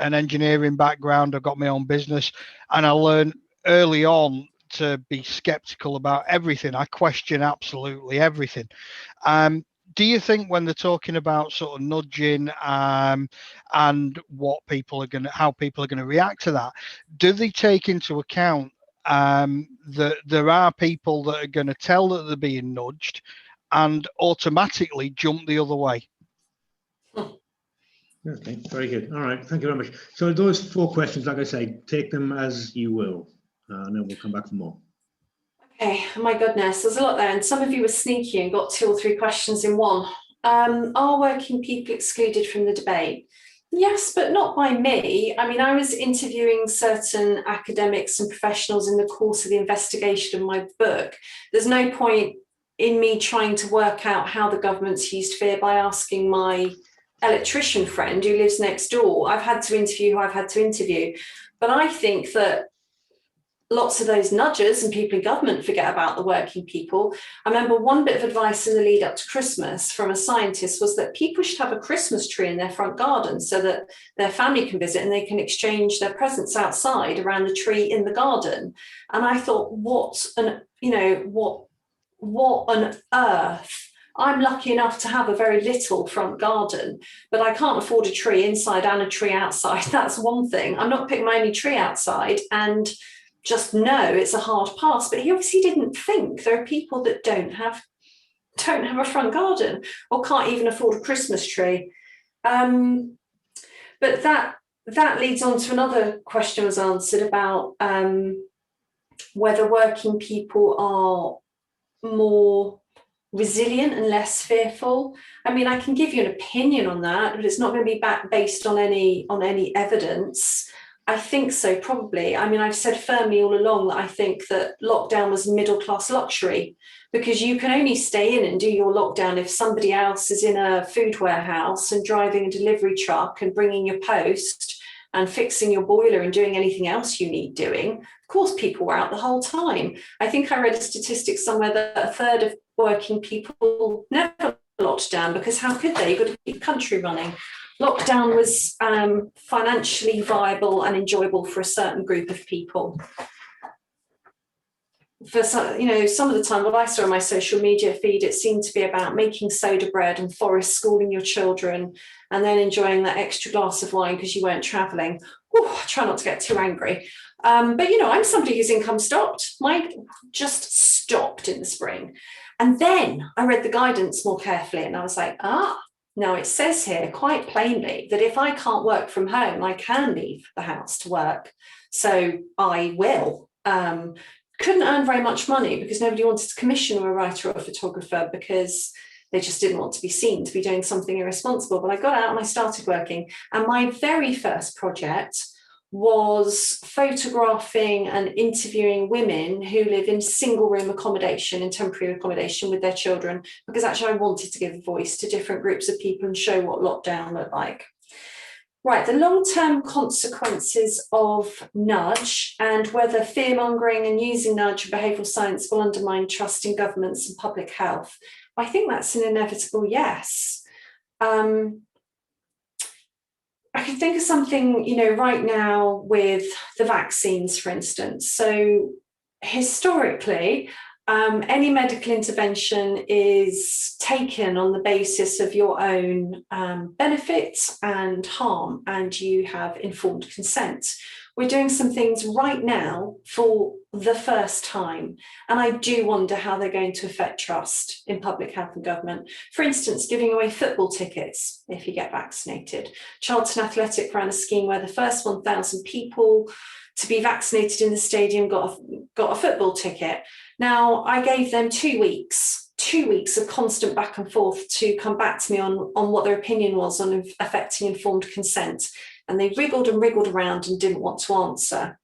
an engineering background, I've got my own business, and I learned early on to be skeptical about everything. I question absolutely everything. Do you think when they're talking about sort of nudging and how people are going to react to that, do they take into account that there are people that are going to tell that they're being nudged, and automatically jump the other way. Okay, very good. All right, thank you very much. So those 4 questions, like I say, take them as you will, and then we'll come back for more. Okay, my goodness, there's a lot there, and some of you were sneaky and got 2 or 3 questions in one. Are working people excluded from the debate? Yes, but not by me. I mean, I was interviewing certain academics and professionals in the course of the investigation of my book. There's no point in me trying to work out how the government's used fear by asking my electrician friend who lives next door. I've had to interview who I've had to interview. But I think that lots of those nudgers and people in government forget about the working people. I remember one bit of advice in the lead up to Christmas from a scientist was that people should have a Christmas tree in their front garden so that their family can visit and they can exchange their presents outside around the tree in the garden. And I thought, what on earth? I'm lucky enough to have a very little front garden, but I can't afford a tree inside and a tree outside. That's one thing. I'm not putting my only tree outside, and just know it's a hard pass. But he obviously didn't think there are people that don't have a front garden or can't even afford a Christmas tree. But that leads on to another question was answered about whether working people are more resilient and less fearful. I mean, I can give you an opinion on that, but it's not going to be based on any evidence. I think so, probably. I mean, I've said firmly all along that I think that lockdown was middle-class luxury, because you can only stay in and do your lockdown if somebody else is in a food warehouse and driving a delivery truck and bringing your post and fixing your boiler and doing anything else you need doing. Of course, people were out the whole time. I think I read a statistic somewhere that 1/3 of working people never locked down, because how could they? You've got to keep the country running. Lockdown was financially viable and enjoyable for a certain group of people. For some, some of the time, what I saw on my social media feed, it seemed to be about making soda bread and forest schooling your children, and then enjoying that extra glass of wine because you weren't travelling. I try not to get too angry. But I'm somebody whose income stopped. Mine just stopped in the spring. And then I read the guidance more carefully, and I was like, now it says here quite plainly that if I can't work from home, I can leave the house to work. So I will. Couldn't earn very much money because nobody wanted to commission a writer or a photographer, because they just didn't want to be seen to be doing something irresponsible. But I got out and I started working. And my very first project was photographing and interviewing women who live in single room accommodation and temporary accommodation with their children, because actually I wanted to give a voice to different groups of people and show what lockdown looked like. Right, the long-term consequences of nudge and whether fear-mongering and using nudge and behavioural science will undermine trust in governments and public health. I think that's an inevitable yes. I can think of something, right now with the vaccines, for instance. So historically, any medical intervention is taken on the basis of your own benefits and harm, and you have informed consent. We're doing some things right now for the first time, and I do wonder how they're going to affect trust in public health and government. For instance, giving away football tickets if you get vaccinated. Charlton Athletic ran a scheme where the first 1,000 people to be vaccinated in the stadium got a football ticket. Now, I gave them 2 weeks of constant back and forth to come back to me on what their opinion was on affecting informed consent. And they wriggled and wriggled around and didn't want to answer.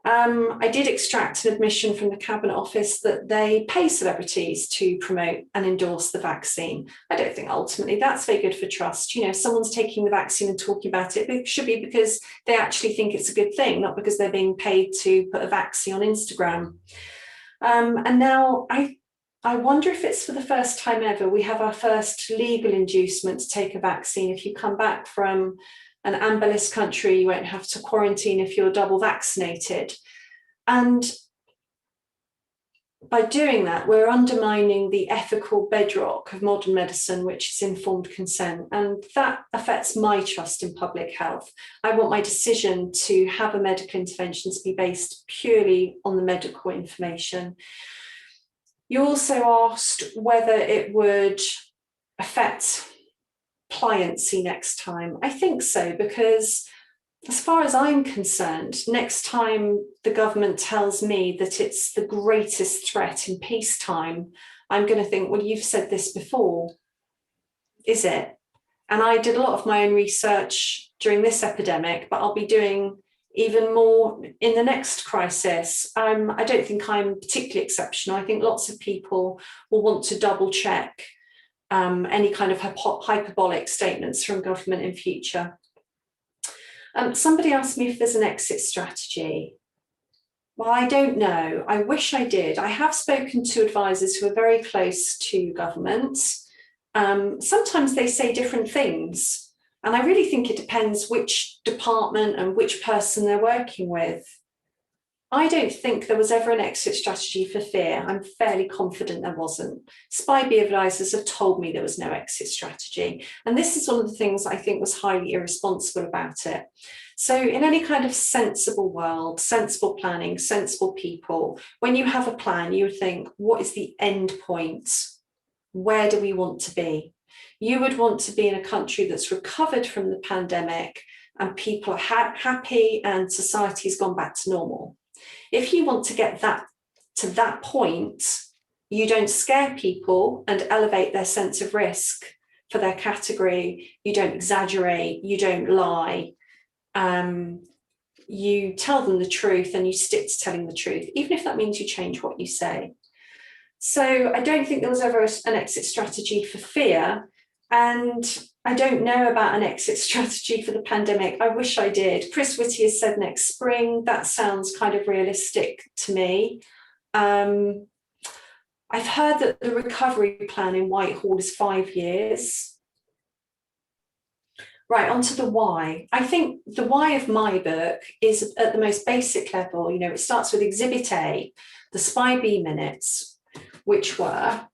I did extract an admission from the Cabinet Office that they pay celebrities to promote and endorse the vaccine. I don't think ultimately that's very good for trust. If someone's taking the vaccine and talking about it, it should be because they actually think it's a good thing, not because they're being paid to put a vaccine on Instagram. And now I wonder if it's for the first time ever, we have our first legal inducement to take a vaccine. If you come back from an amber list country, you won't have to quarantine if you're double vaccinated. And by doing that, we're undermining the ethical bedrock of modern medicine, which is informed consent. And that affects my trust in public health. I want my decision to have a medical intervention to be based purely on the medical information. You also asked whether it would affect pliancy next time. I think so, because as far as I'm concerned, next time the government tells me that it's the greatest threat in peacetime, I'm going to think, well, you've said this before, is it? And I did a lot of my own research during this epidemic, but I'll be doing even more in the next crisis. I don't think I'm particularly exceptional. I think lots of people will want to double check any kind of hyperbolic statements from government in future. Somebody asked me if there's an exit strategy. Well, I don't know. I wish I did. I have spoken to advisors who are very close to government. Sometimes they say different things. And I really think it depends which department and which person they're working with. I don't think there was ever an exit strategy for fear. I'm fairly confident there wasn't. Spy bee advisors have told me there was no exit strategy. And this is one of the things I think was highly irresponsible about it. So in any kind of sensible world, sensible planning, sensible people, when you have a plan, you would think, what is the end point? Where do we want to be? You would want to be in a country that's recovered from the pandemic and people are happy and society's gone back to normal. If you want to get that to that point, you don't scare people and elevate their sense of risk for their category. You don't exaggerate, you don't lie. You tell them the truth and you stick to telling the truth, even if that means you change what you say. So I don't think there was ever an exit strategy for fear. And I don't know about an exit strategy for the pandemic. I wish I did. Chris Whitty has said next spring. That sounds kind of realistic to me. I've heard that the recovery plan in Whitehall is 5 years. Right, onto the why. I think the why of my book is at the most basic level. You know, it starts with Exhibit A, the Spy Bee minutes, which were,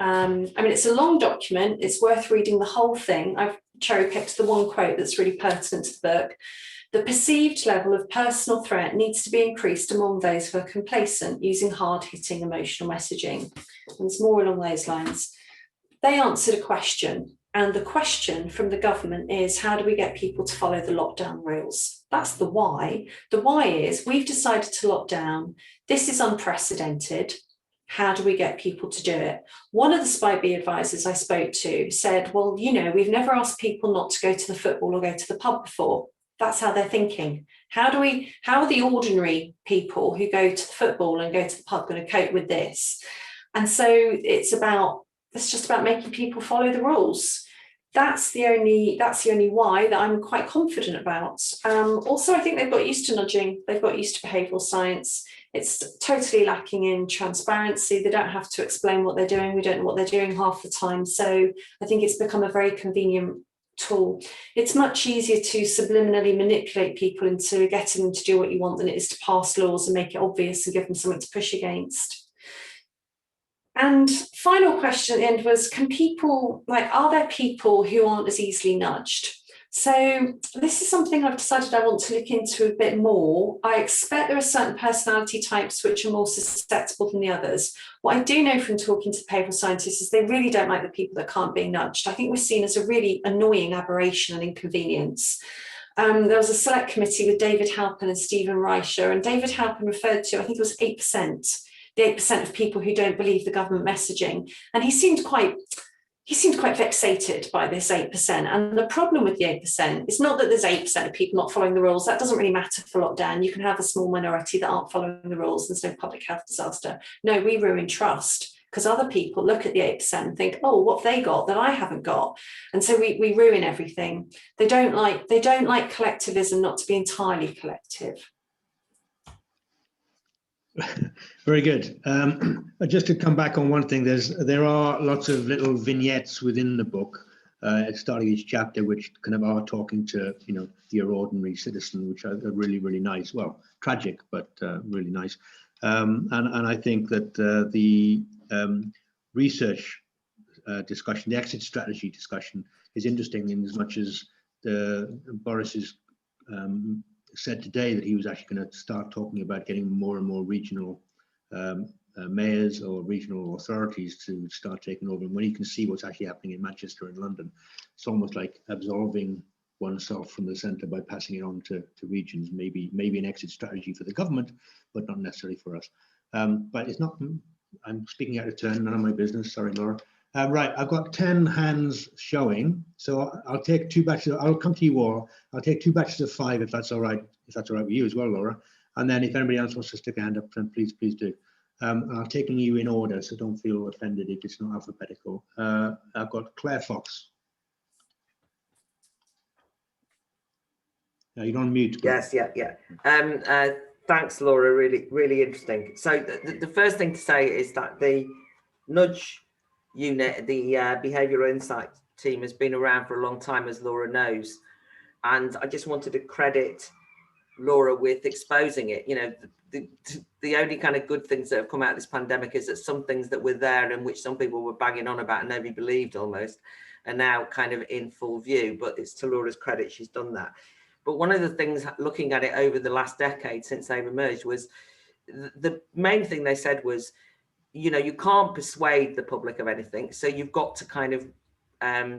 I mean, it's a long document. It's worth reading the whole thing. I've cherry-picked the one quote that's really pertinent to the book. The perceived level of personal threat needs to be increased among those who are complacent, using hard-hitting emotional messaging. And it's more along those lines. They answered a question. And the question from the government is, how do we get people to follow the lockdown rules? That's the why. The why is, we've decided to lock down. This is unprecedented. How do we get people to do it? One of the Spy Bee advisors I spoke to said, well, you know, we've never asked people not to go to the football or go to the pub before. That's how they're thinking. How are the ordinary people who go to the football and go to the pub going to cope with this? And so it's just about making people follow the rules. That's the only why that I'm quite confident about. Also, I think they've got used to nudging. They've got used to behavioural science. It's totally lacking in transparency. They don't have to explain what they're doing. We don't know what they're doing half the time. So I think it's become a very convenient tool. It's much easier to subliminally manipulate people into getting them to do what you want than it is to pass laws and make it obvious and give them something to push against. And final question at the end was, are there people who aren't as easily nudged? So this is something I've decided I want to look into a bit more. I expect there are certain personality types which are more susceptible than the others. What I do know from talking to behavioural scientists is they really don't like the people that can't be nudged. I think we're seen as a really annoying aberration and inconvenience. There was a select committee with David Halpin and Stephen Reicher, and David Halpin referred to, I think it was 8%, the 8% of people who don't believe the government messaging. And he seemed quite vexated by this 8%. And the problem with the 8% is not that there's 8% of people not following the rules. That doesn't really matter for lockdown. You can have a small minority that aren't following the rules. There's no public health disaster. No, we ruin trust because other people look at the 8% and think, oh, what have they got that I haven't got? And so we ruin everything. They don't like collectivism, not to be entirely collective. Very good. Just to come back on one thing, there are lots of little vignettes within the book at the start of each chapter, which kind of are talking to your ordinary citizen, which are really, really nice. Well, tragic, but really nice. And I think that the research discussion, the exit strategy discussion, is interesting in as much as Boris is. Said today that he was actually going to start talking about getting more and more regional mayors or regional authorities to start taking over. And when you can see what's actually happening in Manchester and London, it's almost like absolving oneself from the centre by passing it on to regions. Maybe an exit strategy for the government, but not necessarily for us. But it's not. I'm speaking out of turn. None of my business. Sorry, Laura. Right, I've got 10 hands showing, so I'll take 2 batches. I'll come to you all. I'll take 2 batches of 5 if that's all right. If that's all right with you as well, Laura. And then if anybody else wants to stick a hand up, then please do. I'm taking you in order, so don't feel offended if it's not alphabetical. I've got Claire Fox. You're on mute. Claire. Yes, yeah. Thanks, Laura. Really interesting. So the first thing to say is that the nudge unit, the behavioural insight team, has been around for a long time, as Laura knows, and I just wanted to credit Laura with exposing it. You know, the only kind of good things that have come out of this pandemic is that some things that were there and which some people were banging on about and nobody believed almost are now kind of in full view. But it's to Laura's credit she's done that. But one of the things, looking at it over the last decade since they've emerged, was the main thing they said was, you know, you can't persuade the public of anything. So you've got to kind of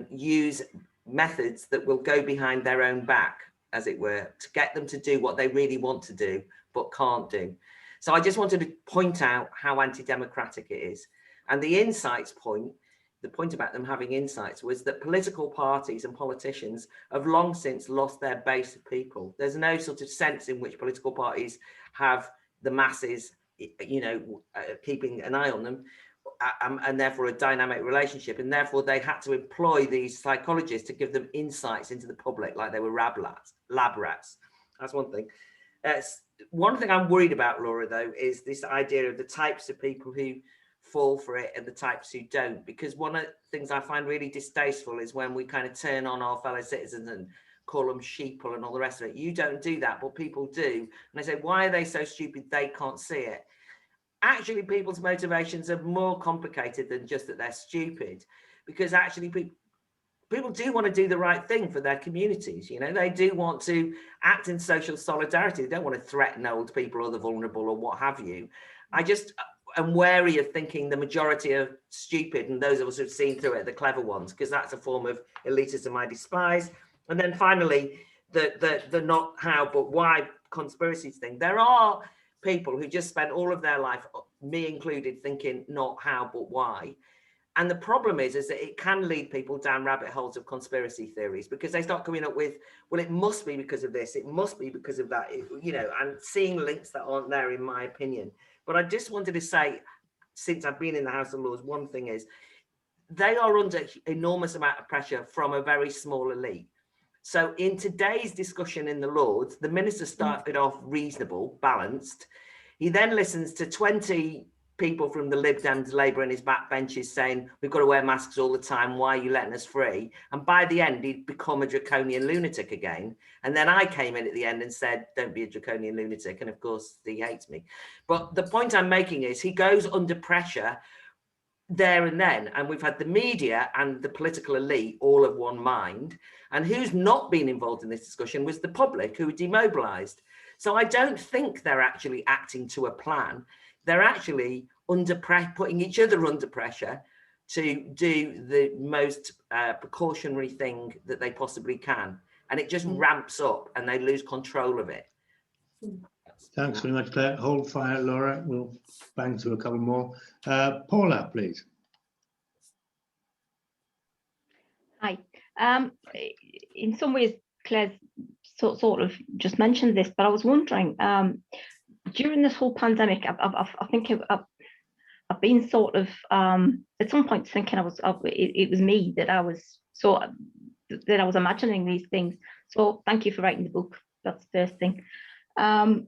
use methods that will go behind their own back, as it were, to get them to do what they really want to do, but can't do. So I just wanted to point out how anti-democratic it is. And the insights point, the point about them having insights, was that political parties and politicians have long since lost their base of people. There's no sort of sense in which political parties have the masses, you know, keeping an eye on them, and therefore a dynamic relationship. And therefore they had to employ these psychologists to give them insights into the public, like they were lab rats. That's one thing. One thing I'm worried about, Laura, though, is this idea of the types of people who fall for it and the types who don't. Because one of the things I find really distasteful is when we kind of turn on our fellow citizens and call them sheeple and all the rest of it. You don't do that, but people do. And I say, why are they so stupid they can't see it? Actually, people's motivations are more complicated than just that they're stupid, because actually people do want to do the right thing for their communities. You know, they do want to act in social solidarity. They don't want to threaten old people or the vulnerable or what have you. I just am wary of thinking the majority are stupid and those of us who've seen through it are the clever ones, because that's a form of elitism I despise. And then finally, the not how but why conspiracies thing. There are people who just spend all of their life, me included, thinking not how but why. And the problem is that it can lead people down rabbit holes of conspiracy theories, because they start coming up with, well, it must be because of this, it must be because of that, you know, and seeing links that aren't there, in my opinion. But I just wanted to say, since I've been in the House of Lords, one thing is they are under enormous amount of pressure from a very small elite. So in today's discussion in the Lords, the minister started off reasonable, balanced. He then listens to 20 people from the Lib Dems, Labour and his backbenches saying, we've got to wear masks all the time, why are you letting us free? And by the end, he'd become a draconian lunatic again. And then I came in at the end and said, don't be a draconian lunatic. And of course, he hates me. But the point I'm making is he goes under pressure there and then. And we've had the media and the political elite all of one mind. And who's not been involved in this discussion was the public, who were demobilised. So I don't think they're actually acting to a plan. They're actually putting each other under pressure to do the most precautionary thing that they possibly can. And it just ramps up and they lose control of it. Thanks very much, Claire. Hold fire, Laura. We'll bang through a couple more. Paula, please. Hi. In some ways, Claire's sort of just mentioned this, but I was wondering, during this whole pandemic, I think I've been sort of at some point thinking it was me that I was imagining these things. So thank you for writing the book. That's the first thing. One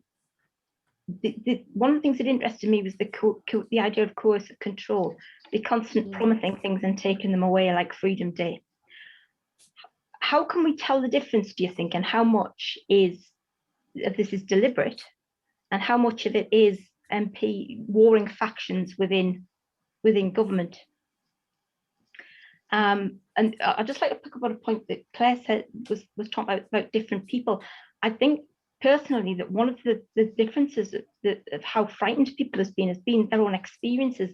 of the things that interested me was the idea of coercive control, the constant promising things and taking them away, like Freedom Day. How can we tell the difference, do you think, and how much of this is deliberate, and how much of it is warring factions within government? And I'd just like to pick up on a point that Claire said was talking about different people. I think personally that one of the differences of how frightened people has been their own experiences.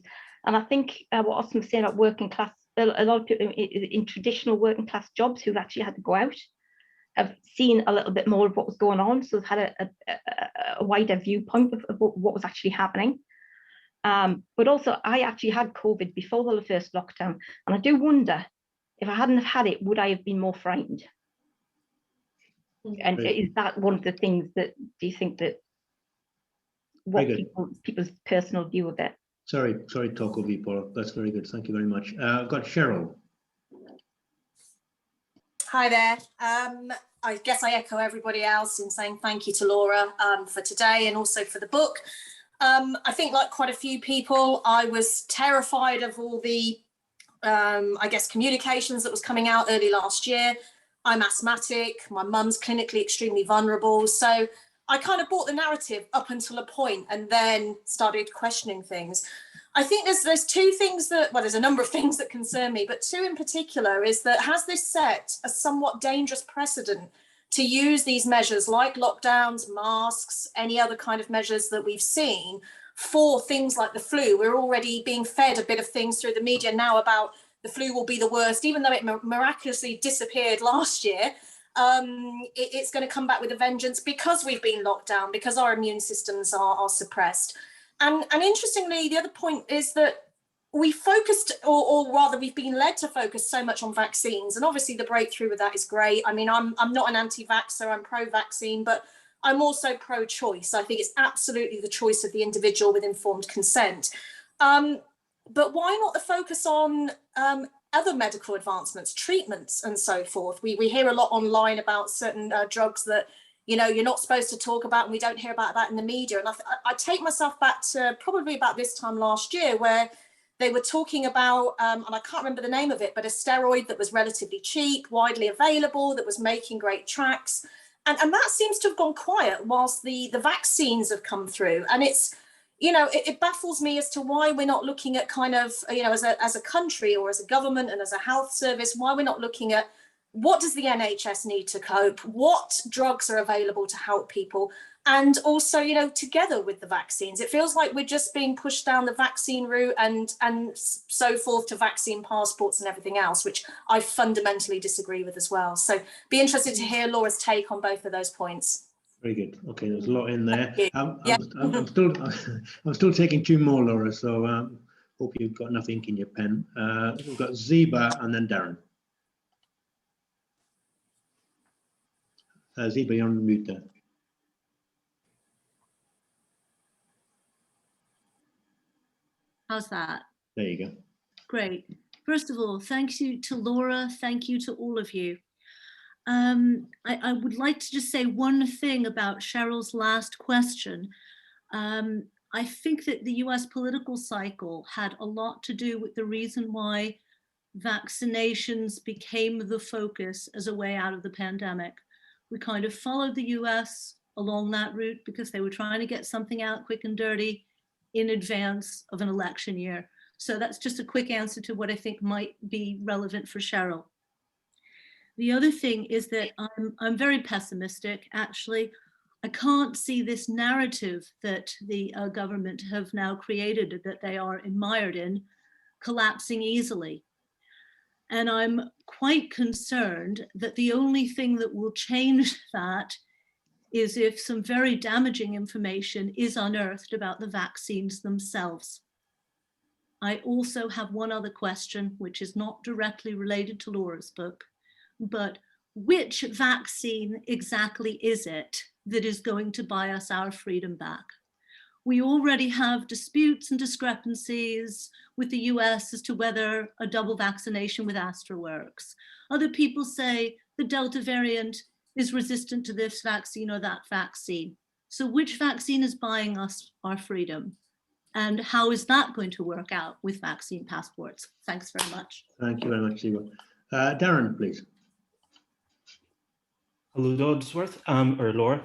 And I think what Austin was saying about working class, a lot of people in traditional working class jobs who've actually had to go out have seen a little bit more of what was going on. So they've had a wider viewpoint of what was actually happening. But also, I actually had COVID before the first lockdown. And I do wonder, if I hadn't have had it, would I have been more frightened? And is that one of the things that, do you think that, what people's personal view of it? Sorry to talk over you, Paula. That's very good. Thank you very much. I've got Cheryl. Hi there. I guess I echo everybody else in saying thank you to Laura for today and also for the book. I think, like quite a few people, I was terrified of all the, I guess, communications that was coming out early last year. I'm asthmatic, my mum's clinically extremely vulnerable. So I kind of bought the narrative up until a point and then started questioning things. I think there's two things that, well, there's a number of things that concern me, but two in particular is that, has this set a somewhat dangerous precedent to use these measures like lockdowns, masks, any other kind of measures that we've seen for things like the flu? We're already being fed a bit of things through the media now about the flu will be the worst, even though it miraculously disappeared last year. It's going to come back with a vengeance because we've been locked down, because our immune systems are suppressed. And interestingly, the other point is that we focused, or rather we've been led to focus so much on vaccines. And obviously the breakthrough with that is great. I mean, I'm not an anti-vaxxer, I'm pro-vaccine, but I'm also pro-choice. I think it's absolutely the choice of the individual with informed consent. But why not the focus on other medical advancements, treatments and so forth? We hear a lot online about certain drugs that, you know, you're not supposed to talk about, and we don't hear about that in the media. And I take myself back to probably about this time last year, where they were talking about, and I can't remember the name of it, but a steroid that was relatively cheap, widely available, that was making great tracks. And that seems to have gone quiet whilst the vaccines have come through. And it's, you know, it baffles me as to why we're not looking at kind of, you know, as a country or as a government and as a health service, why we're not looking at what does the NHS need to cope, what drugs are available to help people, and also, you know, together with the vaccines. It feels like we're just being pushed down the vaccine route and so forth to vaccine passports and everything else, which I fundamentally disagree with as well. So be interested to hear Laura's take on both of those points. Very good. Okay, there's a lot in there. I'm still taking two more, Laura. So hope you've got enough ink in your pen. We've got Zeba and then Darren. Zeba, you're on mute there. How's that? There you go. Great. First of all, thank you to Laura. Thank you to all of you. I would like to just say one thing about Cheryl's last question. I think that the US political cycle had a lot to do with the reason why vaccinations became the focus as a way out of the pandemic. We kind of followed the US along that route because they were trying to get something out quick and dirty in advance of an election year. So that's just a quick answer to what I think might be relevant for Cheryl. The other thing is that I'm very pessimistic, actually. I can't see this narrative that the government have now created, that they are mired in, collapsing easily. And I'm quite concerned that the only thing that will change that is if some very damaging information is unearthed about the vaccines themselves. I also have one other question, which is not directly related to Laura's book, but which vaccine exactly is it that is going to buy us our freedom back? We already have disputes and discrepancies with the US as to whether a double vaccination with Astra works. Other people say the Delta variant is resistant to this vaccine or that vaccine. So which vaccine is buying us our freedom? And how is that going to work out with vaccine passports? Thanks very much. Thank you very much, Siwa. Darren, please. Hello, Dodsworth, or Laura.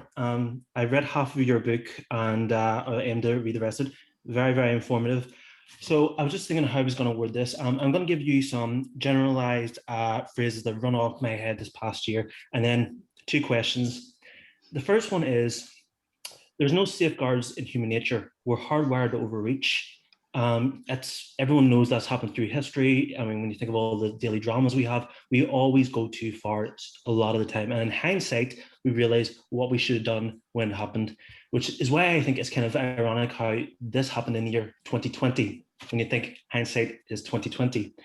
I read half of your book and I aim to read the rest of it. Very, very informative. So I was just thinking how I was going to word this. I'm going to give you some generalized phrases that run off my head this past year, and then two questions. the first one is there's no safeguards in human nature. We're hardwired to overreach. Everyone knows that's happened through history. I mean, when you think of all the daily dramas we have, we always go too far a lot of the time. And in hindsight, we realize what we should have done when it happened, which is why I think it's kind of ironic how this happened in the year 2020, when you think hindsight is 2020.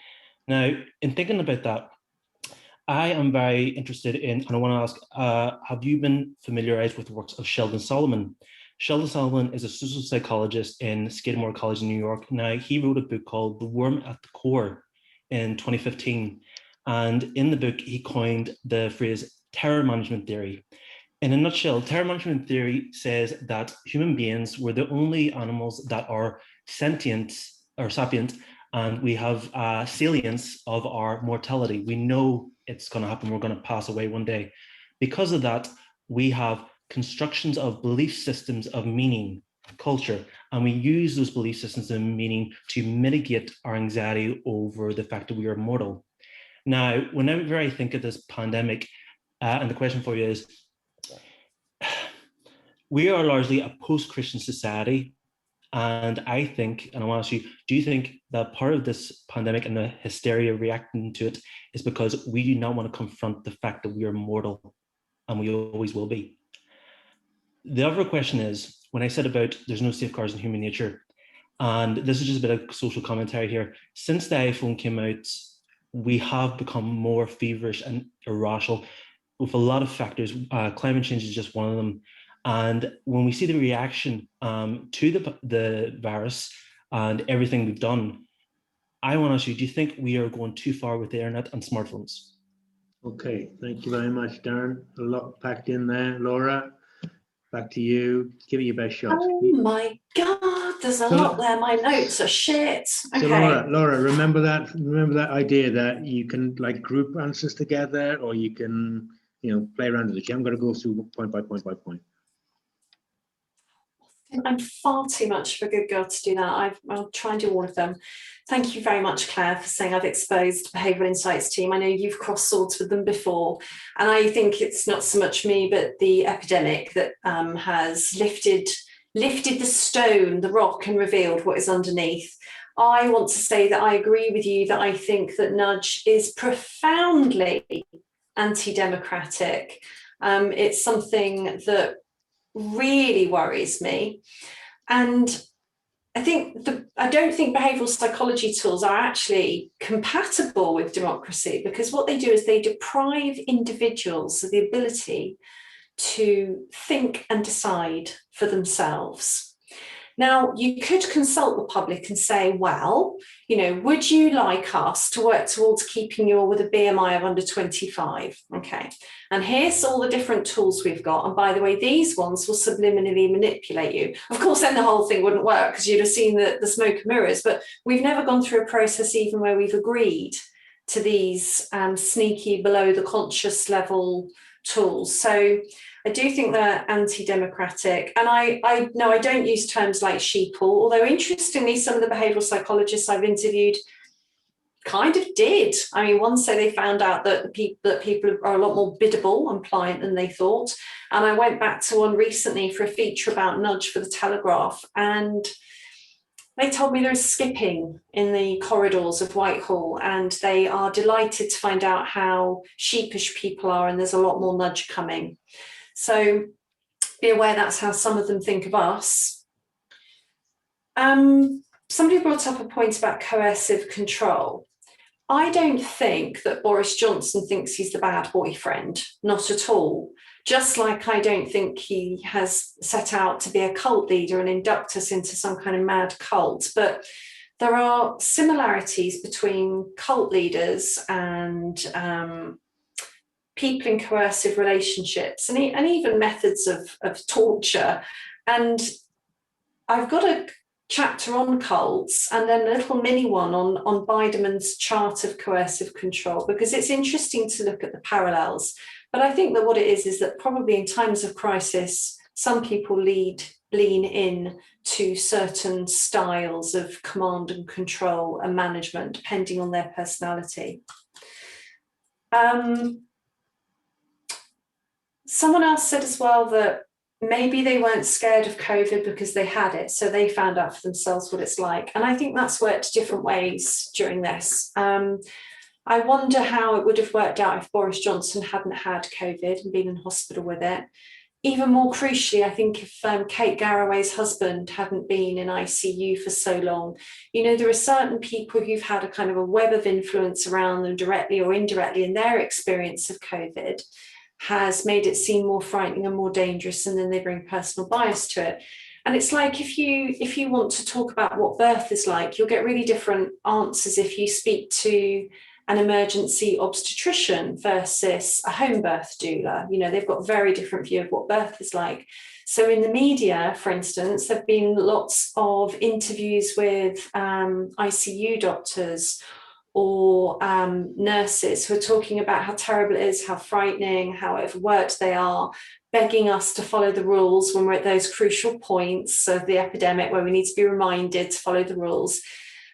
Now, in thinking about that, I am very interested in, and I want to ask, have you been familiarized with the works of Sheldon Solomon? Sheldon Solomon is a social psychologist in Skidmore College in New York. Now, he wrote a book called The Worm at the Core in 2015. And in the book, he coined the phrase terror management theory. In a nutshell, terror management theory says that human beings were the only animals that are sentient or sapient, and we have salience of our mortality. We know it's going to happen. We're going to pass away one day. Because of that, we have constructions of belief systems of meaning, culture, and we use those belief systems of meaning to mitigate our anxiety over the fact that we are mortal. Now, whenever I think of this pandemic, and the question for you is, we are largely a post-Christian society. And I think, and I want to ask you, do you think that part of this pandemic and the hysteria reacting to it is because we do not want to confront the fact that we are mortal and we always will be? The other question is, when I said about there's no safeguards in human nature, and this is just a bit of social commentary here, since the iPhone came out, we have become more feverish and irrational with a lot of factors. Climate change is just one of them. And when we see the reaction to the virus and everything we've done, I want to ask you, do you think we are going too far with the internet and smartphones? Okay, thank you very much, Darren. A lot packed in there. Laura, back to you. Give it your best shot. Oh my God, there's a lot there. My notes are shit. Okay. So Laura, remember that idea that you can like group answers together, or you can, play around with it. You haven't got to go through point by point by point. I'm far too much of a good girl to do that. I'll try and do all of them. Thank you very much, Claire, for saying I've exposed Behavioural Insights team. I know you've crossed swords with them before, and I think it's not so much me, but the epidemic that has lifted the stone, the rock, and revealed what is underneath. I want to say that I agree with you that I think that nudge is profoundly anti-democratic. It's something that really worries me, and I don't think behavioural psychology tools are actually compatible with democracy, because what they do is they deprive individuals of the ability to think and decide for themselves. Now, you could consult the public and say, well, would you like us to work towards keeping you all with a BMI of under 25? Okay. And here's all the different tools we've got. And by the way, these ones will subliminally manipulate you. Of course, then the whole thing wouldn't work because you'd have seen the smoke and mirrors. But we've never gone through a process even where we've agreed to these sneaky below the conscious level tools. So I do think they're anti-democratic, and I don't use terms like sheeple, although interestingly, some of the behavioural psychologists I've interviewed kind of did. I mean, one say they found out that people are a lot more biddable and pliant than they thought. And I went back to one recently for a feature about nudge for the Telegraph, and they told me there's skipping in the corridors of Whitehall, and they are delighted to find out how sheepish people are, and there's a lot more nudge coming. So be aware that's how some of them think of us. Somebody brought up a point about coercive control. I don't think that Boris Johnson thinks he's the bad boyfriend, not at all. Just like I don't think he has set out to be a cult leader and induct us into some kind of mad cult. But there are similarities between cult leaders and people in coercive relationships, and even methods of torture. And I've got a chapter on cults and then a little mini one on Biderman's chart of coercive control, because it's interesting to look at the parallels. But I think that what it is that probably in times of crisis, some people lean in to certain styles of command and control and management, depending on their personality. Someone else said as well that maybe they weren't scared of COVID because they had it, so they found out for themselves what it's like. And I think that's worked different ways during this. I wonder how it would have worked out if Boris Johnson hadn't had COVID and been in hospital with it. Even more crucially, I think if Kate Garraway's husband hadn't been in ICU for so long, you know, there are certain people who've had a kind of a web of influence around them directly or indirectly, and their experience of COVID has made it seem more frightening and more dangerous, and then they bring personal bias to it. And it's like if you want to talk about what birth is like, you'll get really different answers if you speak to an emergency obstetrician versus a home birth doula. You know, they've got a very different view of what birth is like. So in the media, for instance, there have been lots of interviews with ICU doctors or nurses who are talking about how terrible it is, how frightening, how overworked they are, begging us to follow the rules when we're at those crucial points of the epidemic where we need to be reminded to follow the rules.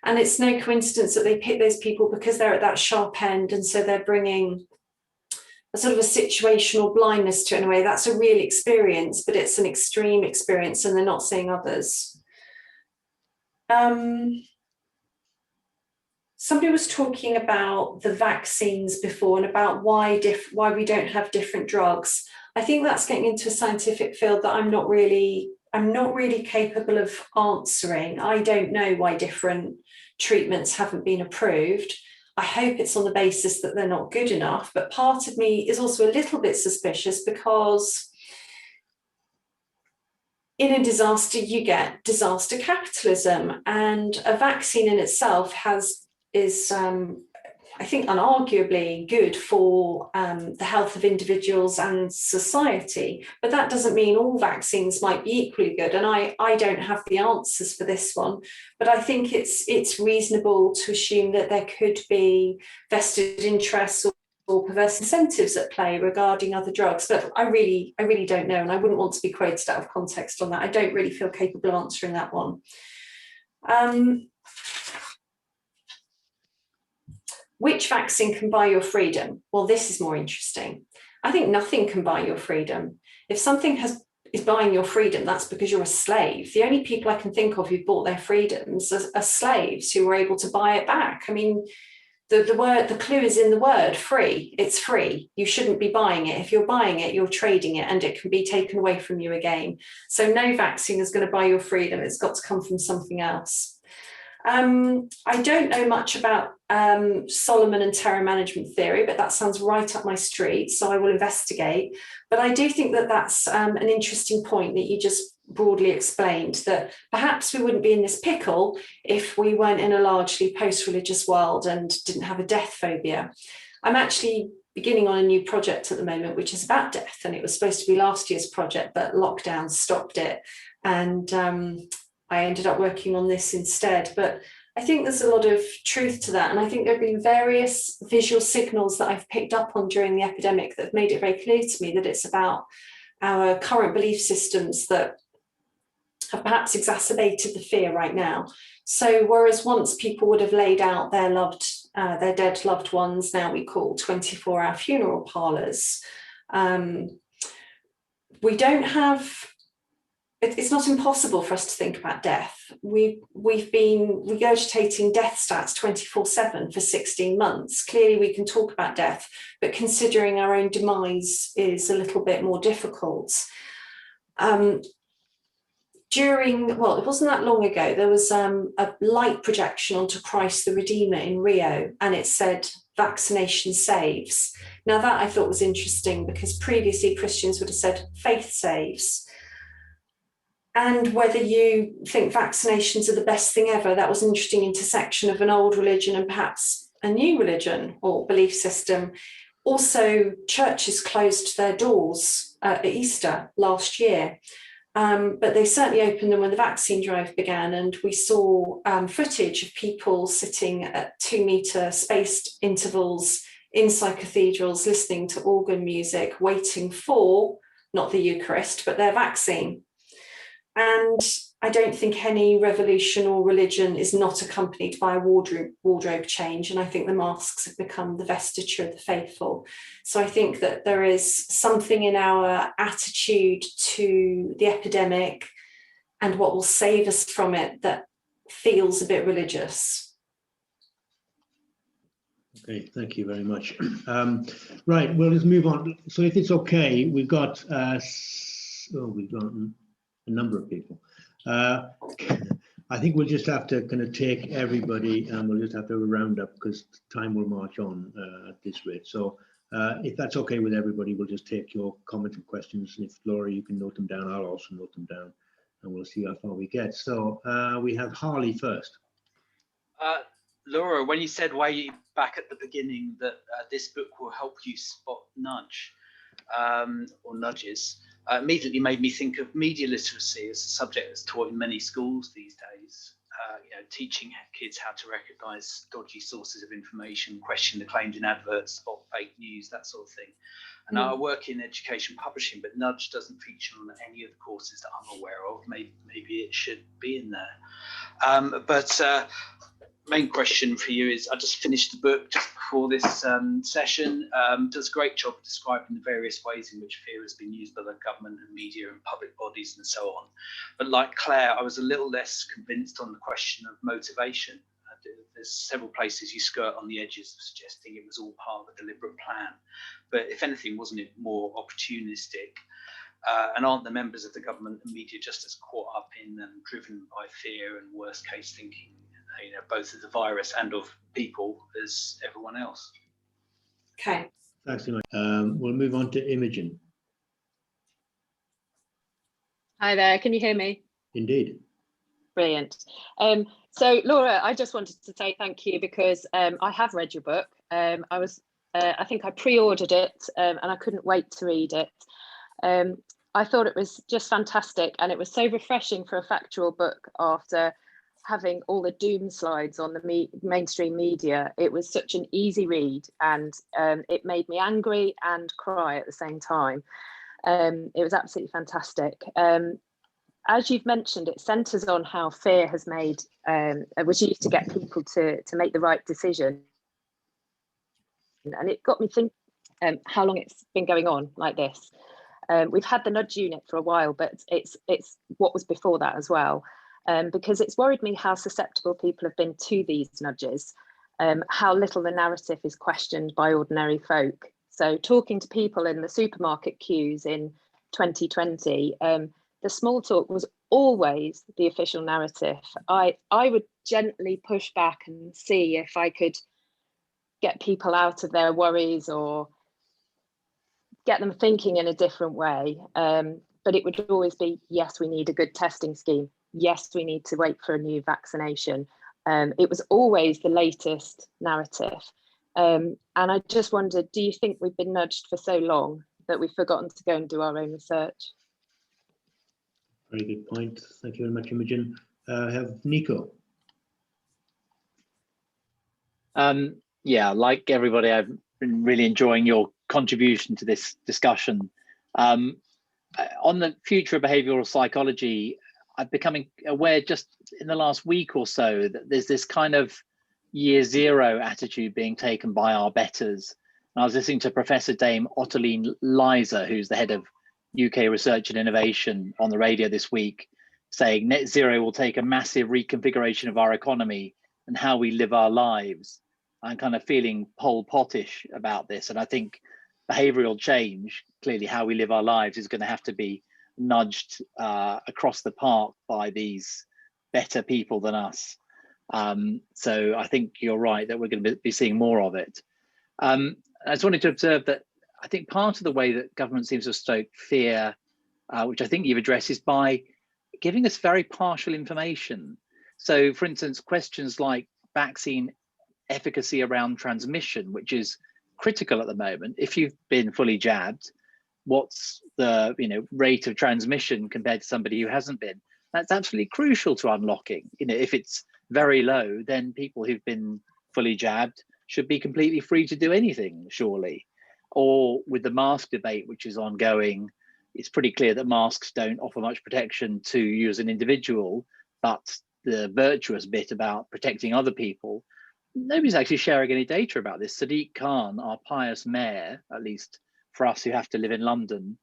And it's no coincidence that they pick those people because they're at that sharp end, and so they're bringing a sort of a situational blindness to it in a way. That's a real experience, but it's an extreme experience, and they're not seeing others. Somebody was talking about the vaccines before and about why we don't have different drugs. I think that's getting into a scientific field that I'm not really capable of answering. I don't know why different treatments haven't been approved. I hope it's on the basis that they're not good enough, but part of me is also a little bit suspicious because in a disaster, you get disaster capitalism, and a vaccine in itself is I think unarguably good for the health of individuals and society, but that doesn't mean all vaccines might be equally good. And I don't have the answers for this one, but I think it's reasonable to assume that there could be vested interests or perverse incentives at play regarding other drugs. But I really don't know, and I wouldn't want to be quoted out of context on that. I don't really feel capable of answering that one. Which vaccine can buy your freedom? Well, this is more interesting. I think nothing can buy your freedom. If something is buying your freedom, that's because you're a slave. The only people I can think of who bought their freedoms are slaves who were able to buy it back. I mean, the clue is in the word free. It's free. You shouldn't be buying it. If you're buying it, you're trading it, and it can be taken away from you again. So no vaccine is going to buy your freedom. It's got to come from something else. I don't know much about Solomon and terror management theory, but that sounds right up my street, so I will investigate. But I do think that that's an interesting point that you just broadly explained, that perhaps we wouldn't be in this pickle if we weren't in a largely post-religious world and didn't have a death phobia. I'm actually beginning on a new project at the moment, which is about death, and it was supposed to be last year's project, but lockdown stopped it. And I ended up working on this instead, but I think there's a lot of truth to that. And I think there have been various visual signals that I've picked up on during the epidemic that have made it very clear to me that it's about our current belief systems that have perhaps exacerbated the fear right now. So whereas once people would have laid out their dead loved ones, now we call 24-hour funeral parlours. We don't have. It's not impossible for us to think about death. We've been regurgitating death stats 24/7 for 16 months. Clearly we can talk about death, but considering our own demise is a little bit more difficult. It wasn't that long ago, there was a light projection onto Christ the Redeemer in Rio, and it said, "Vaccination saves." Now that I thought was interesting, because previously Christians would have said, "Faith saves." And whether you think vaccinations are the best thing ever, that was an interesting intersection of an old religion and perhaps a new religion or belief system. Also, churches closed their doors at Easter last year, but they certainly opened them when the vaccine drive began. And we saw footage of people sitting at 2-metre spaced intervals inside cathedrals, listening to organ music, waiting for, not the Eucharist, but their vaccine. And I don't think any revolution or religion is not accompanied by a wardrobe change. And I think the masks have become the vesture of the faithful. So I think that there is something in our attitude to the epidemic and what will save us from it that feels a bit religious. Okay, thank you very much. Right, well, let's move on. So if it's okay, we've got a number of people. I think we'll just have to kind of take everybody and we'll just have to have a roundup because time will march on at this rate. So if that's okay with everybody, we'll just take your comments and questions. And if Laura, you can note them down, I'll also note them down and we'll see how far we get. So we have Harley first. Laura, when you said way back at the beginning that this book will help you spot nudge or nudges, immediately made me think of media literacy as a subject that's taught in many schools these days. You know, teaching kids how to recognise dodgy sources of information, question the claims in adverts, spot fake news, that sort of thing. And I work in education publishing, but nudge doesn't feature on any of the courses that I'm aware of. Maybe it should be in there. Main question for you is, I just finished the book just before this session. Does a great job of describing the various ways in which fear has been used by the government and media and public bodies and so on. But like Claire, I was a little less convinced on the question of motivation. There's several places you skirt on the edges of suggesting it was all part of a deliberate plan. But if anything, wasn't it more opportunistic? And aren't the members of the government and media just as caught up in and driven by fear and worst case thinking, you know, both of the virus and of people as everyone else? Okay. Thanks so much. We'll move on to Imogen. Hi there, can you hear me? Indeed. Brilliant. So Laura, I just wanted to say thank you because I have read your book. I think I pre-ordered it and I couldn't wait to read it. I thought it was just fantastic and it was so refreshing for a factual book after having all the doom slides on the mainstream media. It was such an easy read and it made me angry and cry at the same time. It was absolutely fantastic. As you've mentioned, it centres on how fear has was used to get people to make the right decision. And it got me thinking how long it's been going on like this. We've had the nudge unit for a while, but it's what was before that as well. Because it's worried me how susceptible people have been to these nudges, how little the narrative is questioned by ordinary folk. So talking to people in the supermarket queues in 2020, the small talk was always the official narrative. I would gently push back and see if I could get people out of their worries or get them thinking in a different way. But it would always be, yes, we need a good testing scheme. Yes, we need to wait for a new vaccination. It was always the latest narrative. And I just wondered, do you think we've been nudged for so long that we've forgotten to go and do our own research? Very good point. Thank you very much, Imogen. Have Nico. Yeah, like everybody, I've been really enjoying your contribution to this discussion. On the future of behavioral psychology, I'm becoming aware just in the last week or so that there's this kind of year zero attitude being taken by our betters. And I was listening to Professor Dame Ottoline Liza, who's the head of UK Research and Innovation, on the radio this week, saying net zero will take a massive reconfiguration of our economy and how we live our lives. I'm kind of feeling Pol Pot-ish about this. And I think behavioral change, clearly how we live our lives, is going to have to be nudged across the park by these better people than us. So I think you're right that we're going to be seeing more of it. I just wanted to observe that I think part of the way that government seems to stoke fear, which I think you've addressed, is by giving us very partial information. So for instance, questions like vaccine efficacy around transmission, which is critical at the moment. If you've been fully jabbed, what's the rate of transmission compared to somebody who hasn't been? That's absolutely crucial to unlocking. If it's very low, then people who've been fully jabbed should be completely free to do anything, surely. Or with the mask debate, which is ongoing, it's pretty clear that masks don't offer much protection to you as an individual, but the virtuous bit about protecting other people, nobody's actually sharing any data about this. Sadiq Khan, our pious mayor, at least for us who have to live in London,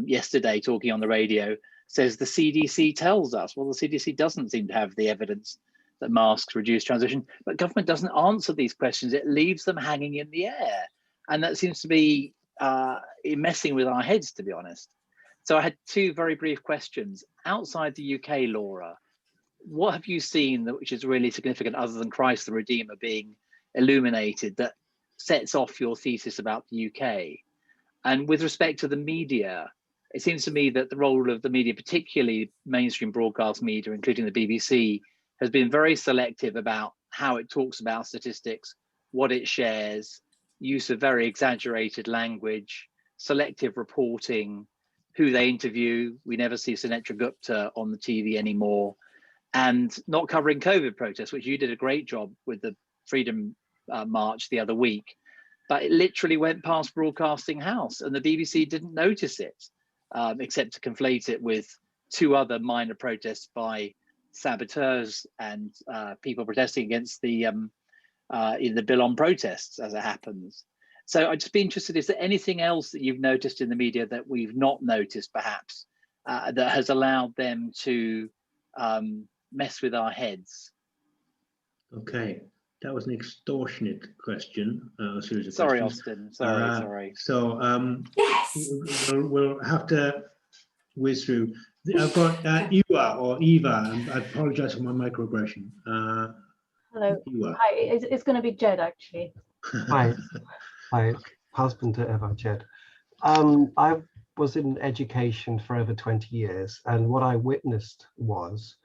yesterday talking on the radio, says the CDC tells us. Well, the CDC doesn't seem to have the evidence that masks reduce transmission, but government doesn't answer these questions. It leaves them hanging in the air. And that seems to be messing with our heads, to be honest. So I had two very brief questions. Outside the UK, Laura, what have you seen that which is really significant other than Christ the Redeemer being illuminated that sets off your thesis about the UK? And with respect to the media, it seems to me that the role of the media, particularly mainstream broadcast media, including the BBC, has been very selective about how it talks about statistics, what it shares, use of very exaggerated language, selective reporting, who they interview. We never see Sunetra Gupta on the TV anymore, and not covering COVID protests, which you did a great job with the Freedom March the other week. But it literally went past Broadcasting House and the BBC didn't notice it, except to conflate it with two other minor protests by saboteurs and people protesting against the bill on protests, as it happens. So I'd just be interested, is there anything else that you've noticed in the media that we've not noticed, perhaps, that has allowed them to mess with our heads? Okay, that was an extortionate question. A series of Sorry, questions. Austin. Sorry. So Yes. we'll have to whiz through. I've got Eva. I apologize for my microaggression. Hello. Eva. Hi, it's going to be Jed, actually. Hi, husband to Eva, Jed. I was in education for over 20 years, and what I witnessed was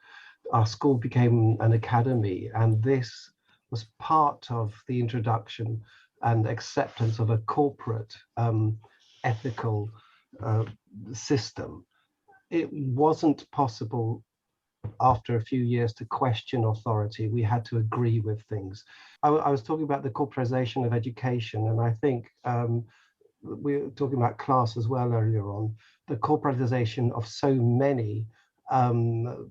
our school became an academy, and this was part of the introduction and acceptance of a corporate ethical system. It wasn't possible after a few years to question authority. We had to agree with things. I was talking about the corporatization of education, and I think we were talking about class as well earlier on. The corporatization of so many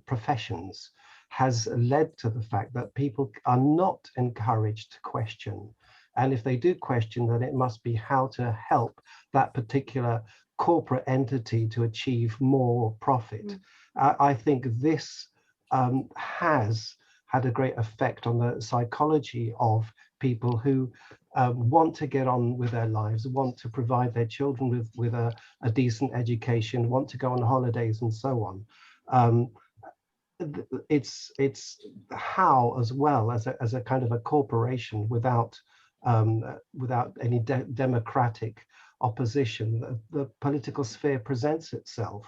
professions has led to the fact that people are not encouraged to question. And if they do question, then it must be how to help that particular corporate entity to achieve more profit. I think this has had a great effect on the psychology of people who want to get on with their lives, want to provide their children with a decent education, want to go on holidays and so on. It's how, as well as a kind of a corporation without any democratic opposition, the political sphere presents itself.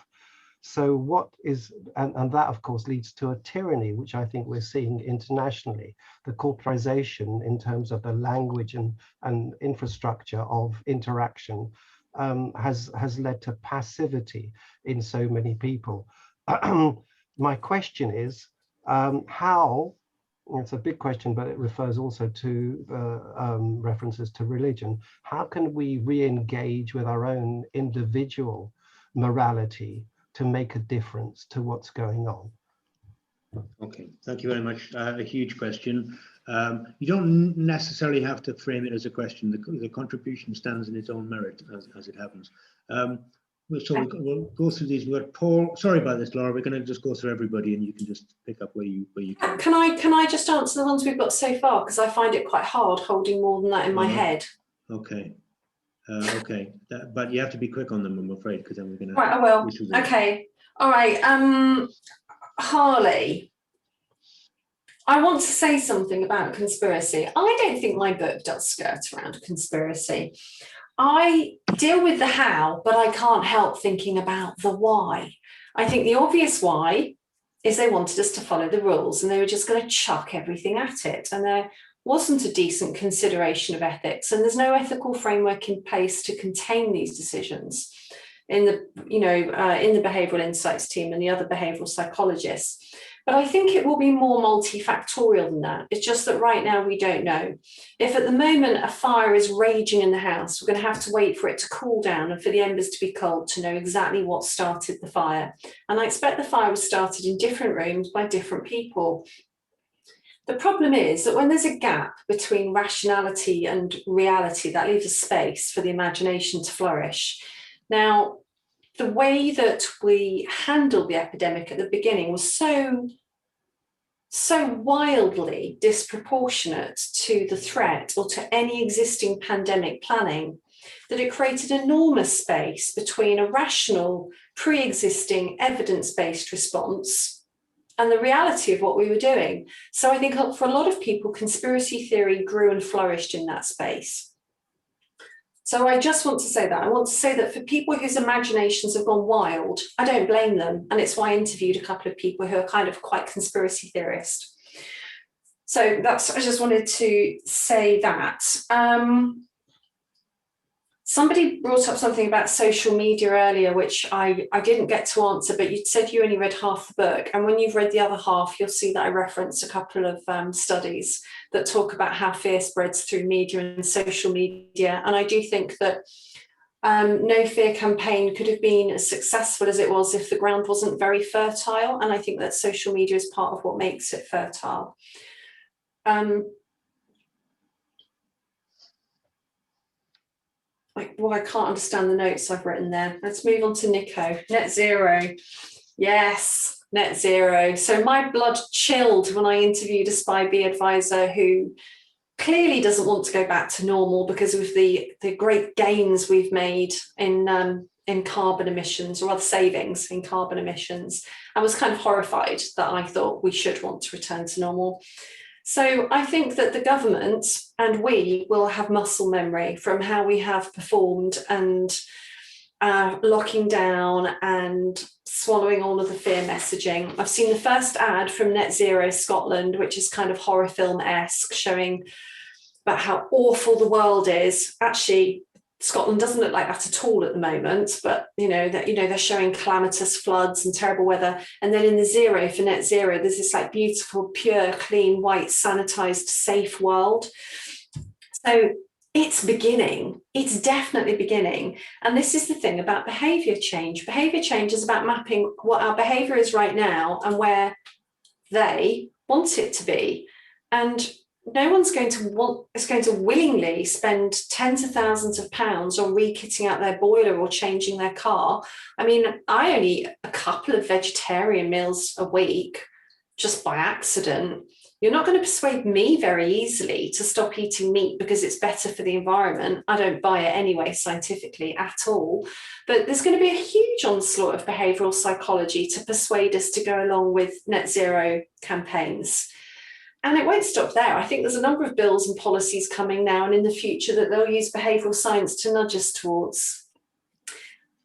So what is, and that of course leads to a tyranny, which I think we're seeing internationally, the corporatization in terms of the language and infrastructure of interaction has led to passivity in so many people. My question is, how, it's a big question, but it refers also to references to religion. How can we re-engage with our own individual morality to make a difference to what's going on? Okay, thank you very much. A huge question. You don't necessarily have to frame it as a question. The contribution stands in its own merit, as it happens. So we'll go through these. We've got Paul. Sorry about this, Laura. We're going to just go through everybody, and you can just pick up where you can. Can I just answer the ones we've got so far, because I find it quite hard holding more than that in my head. Okay. Okay, but you have to be quick on them, I'm afraid, because then we're going to. Right, I will. Okay. All right. Harley, I want to say something about conspiracy. I don't think my book does skirt around conspiracy. I deal with the how, but I can't help thinking about the why. I think the obvious why is they wanted us to follow the rules and they were just going to chuck everything at it. And there wasn't a decent consideration of ethics, and there's no ethical framework in place to contain these decisions in the, in the behavioural insights team and the other behavioural psychologists. But I think it will be more multifactorial than that. It's just that right now we don't know. If at the moment a fire is raging in the house, we're going to have to wait for it to cool down and for the embers to be cold to know exactly what started the fire. And I expect the fire was started in different rooms by different people. The problem is that when there's a gap between rationality and reality, that leaves a space for the imagination to flourish. Now, the way that we handled the epidemic at the beginning was so wildly disproportionate to the threat or to any existing pandemic planning that it created enormous space between a rational, pre-existing, evidence-based response and the reality of what we were doing. So I think for a lot of people, conspiracy theory grew and flourished in that space. So I just want to say that. I want to say that for people whose imaginations have gone wild, I don't blame them. And it's why I interviewed a couple of people who are kind of quite conspiracy theorists. So I just wanted to say that. Somebody brought up something about social media earlier, which I didn't get to answer, but you said you only read half the book. And when you've read the other half, you'll see that I referenced a couple of studies that talk about how fear spreads through media and social media. And I do think that No Fear campaign could have been as successful as it was if the ground wasn't very fertile. And I think that social media is part of what makes it fertile. I can't understand the notes I've written there. Let's move on to Nico. Net zero. Yes, net zero. So my blood chilled when I interviewed a SPI B advisor who clearly doesn't want to go back to normal because of the great gains we've made in carbon emissions, or other savings in carbon emissions. I was kind of horrified that I thought we should want to return to normal. So I think that the government and we will have muscle memory from how we have performed and locking down and swallowing all of the fear messaging. I've seen the first ad from Net Zero Scotland, which is kind of horror film-esque, showing about how awful the world is. Actually, Scotland doesn't look like that at all at the moment, but they're showing calamitous floods and terrible weather. And then in the zero for net zero, there's this like beautiful, pure, clean, white, sanitized, safe world. So it's beginning. It's definitely beginning. And this is the thing about behavior change. Behavior change is about mapping what our behavior is right now and where they want it to be. And no one's going to willingly spend tens of thousands of pounds on re-kitting out their boiler or changing their car. I mean, I only eat a couple of vegetarian meals a week just by accident. You're not going to persuade me very easily to stop eating meat because it's better for the environment. I don't buy it anyway, scientifically at all. But there's going to be a huge onslaught of behavioural psychology to persuade us to go along with net zero campaigns. And it won't stop there. I think there's a number of bills and policies coming now and in the future that they'll use behavioural science to nudge us towards.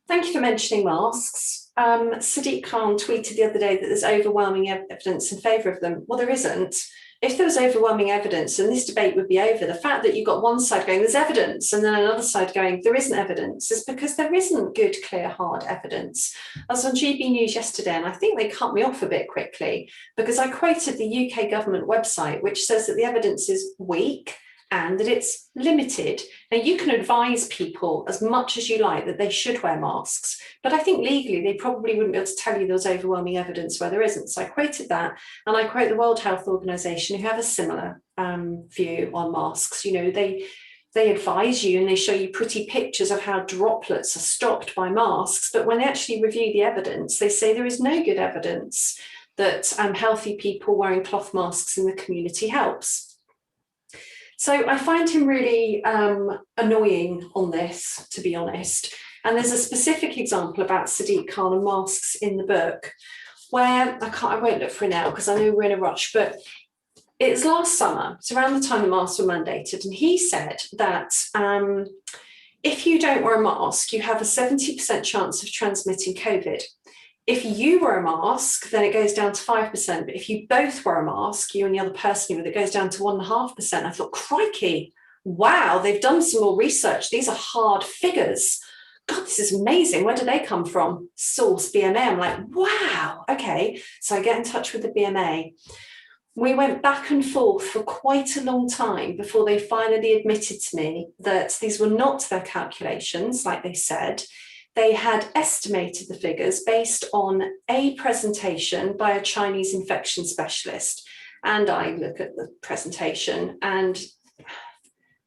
Thank you for mentioning masks. Sadiq Khan tweeted the other day that there's overwhelming evidence in favour of them. Well, there isn't. If there was overwhelming evidence, then this debate would be over. The fact that you've got one side going, there's evidence, and then another side going, there isn't evidence, is because there isn't good, clear, hard evidence. I was on GB News yesterday, and I think they cut me off a bit quickly because I quoted the UK government website, which says that the evidence is weak and that it's limited. Now, you can advise people as much as you like that they should wear masks, but I think legally they probably wouldn't be able to tell you there's overwhelming evidence where there isn't. So I quoted that, and I quote the World Health Organization, who have a similar view on masks. You know, they advise you and they show you pretty pictures of how droplets are stopped by masks, but when they actually review the evidence, they say there is no good evidence that healthy people wearing cloth masks in the community helps. So I find him really annoying on this, to be honest. And there's a specific example about Sadiq Khan and masks in the book where I won't look for it now because I know we're in a rush, but it's last summer. It's around the time the masks were mandated. And he said that if you don't wear a mask, you have a 70% chance of transmitting COVID. If you wear a mask, then it goes down to 5%. But if you both wear a mask, you and the other person with it, goes down to 1.5%. I thought, crikey, wow, they've done some more research. These are hard figures. God, this is amazing. Where do they come from? Source BMA. I'm like, wow, okay. So I get in touch with the BMA. We went back and forth for quite a long time before they finally admitted to me that these were not their calculations, like they said. They had estimated the figures based on a presentation by a Chinese infection specialist. And I look at the presentation and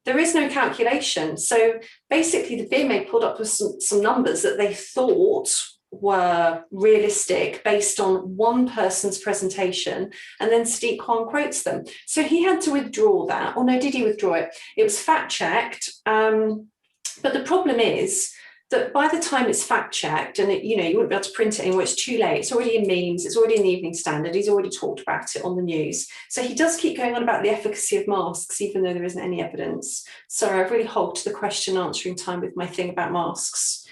there is no calculation. So basically the BMA pulled up with some numbers that they thought were realistic based on one person's presentation, and then Sadiq Khan quotes them. So he had to withdraw that, or no, did he withdraw it? It was fact-checked, but the problem is that by the time it's fact-checked, and you wouldn't be able to print it anymore, it's too late, it's already in memes, it's already in the Evening Standard, he's already talked about it on the news. So he does keep going on about the efficacy of masks, even though there isn't any evidence. Sorry, I've really hogged the question answering time with my thing about masks.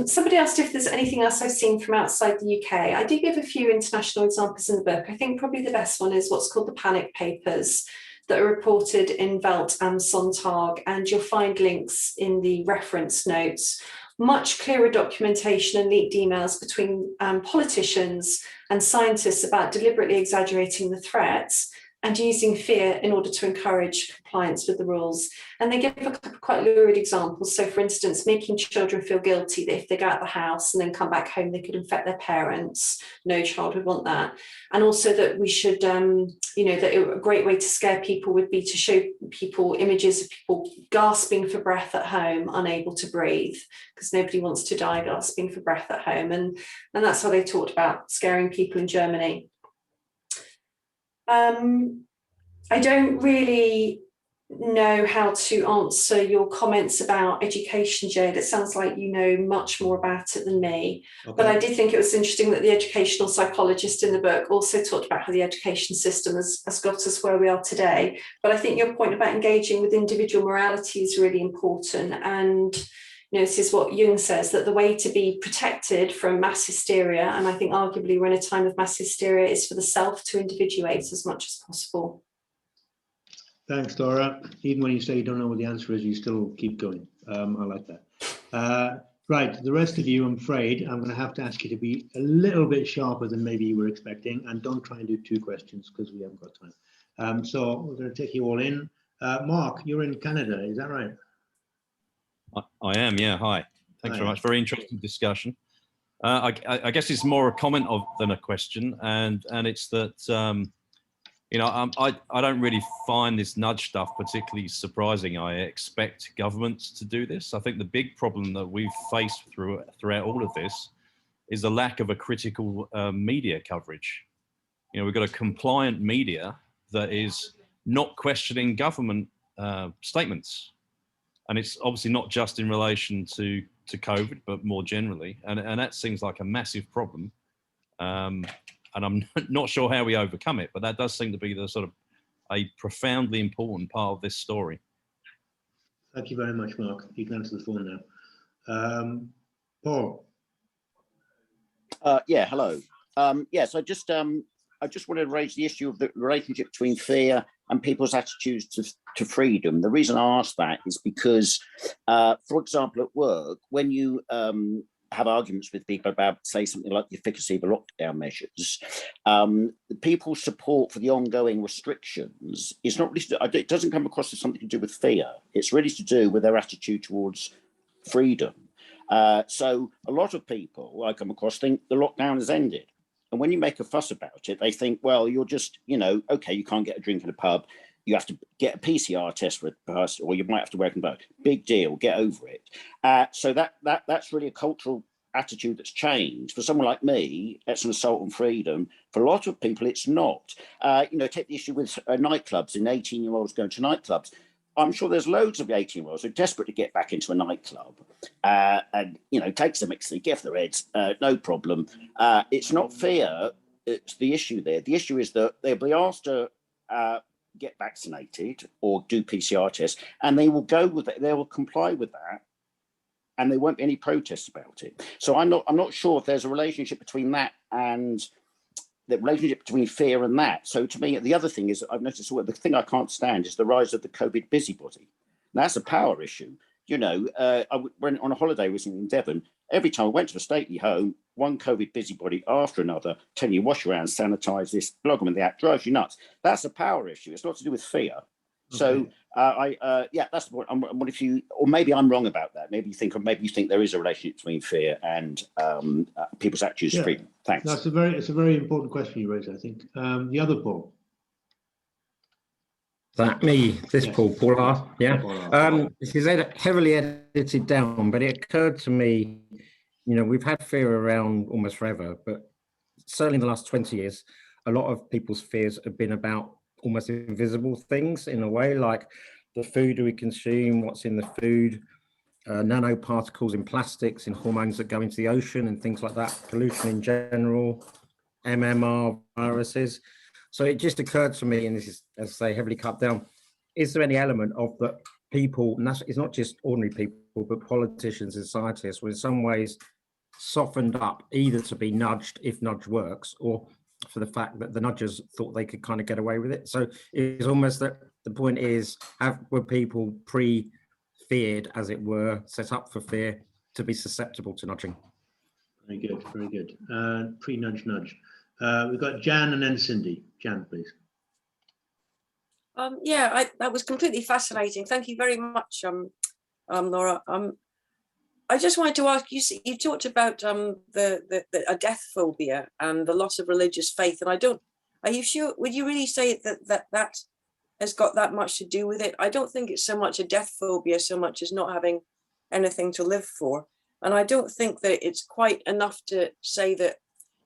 Somebody asked if there's anything else I've seen from outside the UK. I did give a few international examples in the book. I think probably the best one is what's called the Panic Papers that are reported in Welt and Sonntag, and you'll find links in the reference notes. Much clearer documentation and leaked emails between politicians and scientists about deliberately exaggerating the threats and using fear in order to encourage compliance with the rules. And they give a couple of quite lurid examples. So for instance, making children feel guilty that if they go out the house and then come back home, they could infect their parents. No child would want that. And also that we should, that a great way to scare people would be to show people images of people gasping for breath at home, unable to breathe, because nobody wants to die gasping for breath at home. And that's how they talked about scaring people in Germany. I don't really know how to answer your comments about education, Jade. It sounds like you know much more about it than me. Okay. But I did think it was interesting that the educational psychologist in the book also talked about how the education system has got us where we are today. But I think your point about engaging with individual morality is really important. And this is what Jung says, that the way to be protected from mass hysteria, and I think arguably we're in a time of mass hysteria, is for the self to individuate as much as possible. Thanks, Laura. Even when you say you don't know what the answer is, you still keep going. I like that. Right, the rest of you, I'm afraid, I'm going to have to ask you to be a little bit sharper than maybe you were expecting, and don't try and do 2 questions because we haven't got time. So we're going to take you all in. Mark, you're in Canada, is that right? I am, yeah. Hi. Thanks very much. Very interesting discussion. I guess it's more a comment than a question, and it's that I don't really find this nudge stuff particularly surprising. I expect governments to do this. I think the big problem that we've faced throughout all of this is the lack of a critical media coverage. We've got a compliant media that is not questioning government statements. And it's obviously not just in relation to COVID, but more generally. And that seems like a massive problem. And I'm not sure how we overcome it, but that does seem to be the sort of a profoundly important part of this story. Thank you very much, Mark. You can answer the phone now. Paul. Yeah, hello. Yes, I just wanted to raise the issue of the relationship between fear and people's attitudes to freedom. The reason I ask that is because, for example, at work, when you have arguments with people about, say, something like the efficacy of the lockdown measures, people's support for the ongoing restrictions is not really, it doesn't come across as something to do with fear. It's really to do with their attitude towards freedom. So a lot of people I come across think the lockdown has ended. And when you make a fuss about it, they think, well, you're just, okay, you can't get a drink in a pub. You have to get a PCR test for a person, or you might have to work in both. Big deal, get over it. So that's really a cultural attitude that's changed. For someone like me, that's an assault on freedom. For a lot of people, it's not. Take the issue with nightclubs and 18-year-olds going to nightclubs. I'm sure there's loads of 18-year-olds who are desperate to get back into a nightclub and, take some ecstasy, get off their heads, no problem. It's not fear, it's the issue there. The issue is that they'll be asked to get vaccinated or do PCR tests, and they will go with it, they will comply with that, and there won't be any protests about it. So I'm not sure if there's a relationship between that and the relationship between fear and that. So to me, the other thing is, I've noticed the thing I can't stand is the rise of the COVID busybody. Now, that's a power issue. you know, I went on a holiday recently in Devon. Every time I went to a stately home, one COVID busybody after another, telling you wash your hands, sanitize this, blog them in the app, drives you nuts. That's a power issue. It's not to do with fear. So yeah, that's the point. What if you, or maybe I'm wrong about that. Maybe you think there is a relationship between fear and people's attitudes to freedom. Thanks. It's a very important question you raised, I think. The other Paul. That me, this Yes. Paul, yeah. Paul. This is heavily edited down, but it occurred to me, you know, we've had fear around almost forever, but certainly in the last 20 years, a lot of people's fears have been about almost invisible things in a way, like the food we consume, what's in the food, nanoparticles in plastics, in hormones that go into the ocean and things like that, pollution in general, MMR, viruses. So it just occurred to me, and this is, as I say, heavily cut down, is there any element of the people, and it's not just ordinary people, but politicians and scientists, were in some ways softened up either to be nudged if nudge works, or for the fact that the nudgers thought they could kind of get away with it. So it's almost that the point is, were people pre-feared, as it were, set up for fear to be susceptible to nudging? Very good, very good. Pre-nudge nudge. We've got Jan and then Cindy. Jan, please. Yeah, that was completely fascinating. Thank you very much, Laura. I just wanted to ask you. You talked about a death phobia and the loss of religious faith, and I don't. Are you sure? Would you really say that has got that much to do with it? I don't think it's so much a death phobia so much as not having anything to live for, and I don't think that it's quite enough to say that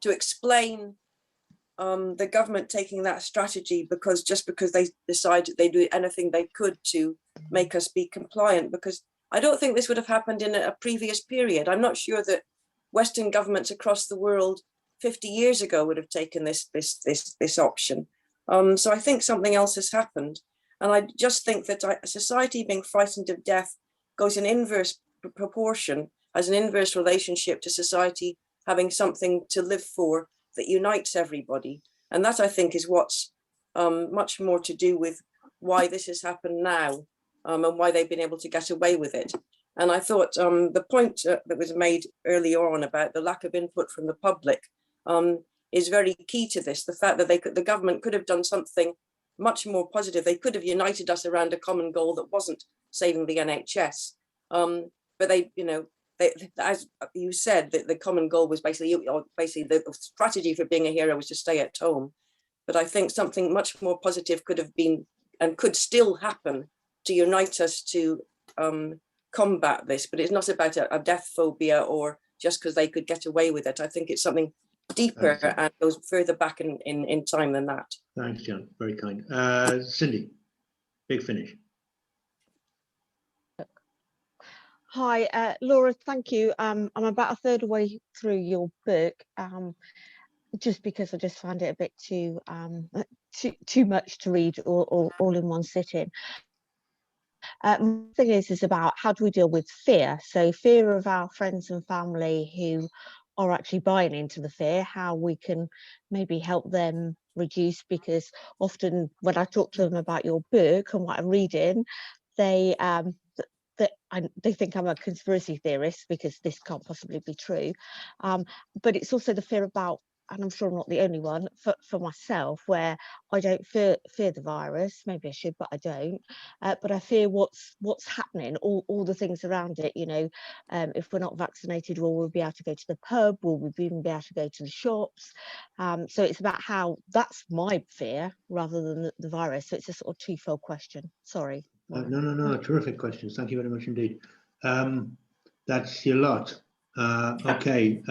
to explain the government taking that strategy because they decided they do anything they could to make us be compliant, because I don't think this would have happened in a previous period. I'm not sure that Western governments across the world 50 years ago would have taken this option. So I think something else has happened. And I just think that a society being frightened of death goes in inverse proportion, has an inverse relationship to society having something to live for that unites everybody. And that, I think, is what's much more to do with why this has happened now, and why they've been able to get away with it. And I thought the point that was made earlier on about the lack of input from the public is very key to this. The fact that the government could have done something much more positive. They could have united us around a common goal that wasn't saving the NHS. But they, you know, as you said, the common goal was basically the strategy for being a hero was to stay at home. But I think something much more positive could have been and could still happen to unite us to combat this. But it's not about a death phobia or just because they could get away with it. I think it's something deeper and goes further back in time than that. Thanks, Jan. Very kind. Cindy, big finish. Hi, Laura, thank you. I'm about a third way through your book, just because I just find it a bit too much to read all in one sitting. The thing is about how do we deal with fear? So fear of our friends and family who are actually buying into the fear, how we can maybe help them reduce, because often when I talk to them about your book and what I'm reading, they think I'm a conspiracy theorist because this can't possibly be true. But it's also the fear about, and I'm sure I'm not the only one, for myself, where I don't fear the virus. Maybe I should, but I don't. But I fear what's happening, all the things around it. You know, if we're not vaccinated, will we be able to go to the pub? Will we even be able to go to the shops? So it's about how, that's my fear rather than the virus. So it's a sort of twofold question. Sorry. No, terrific questions. Thank you very much indeed. That's your lot. Okay,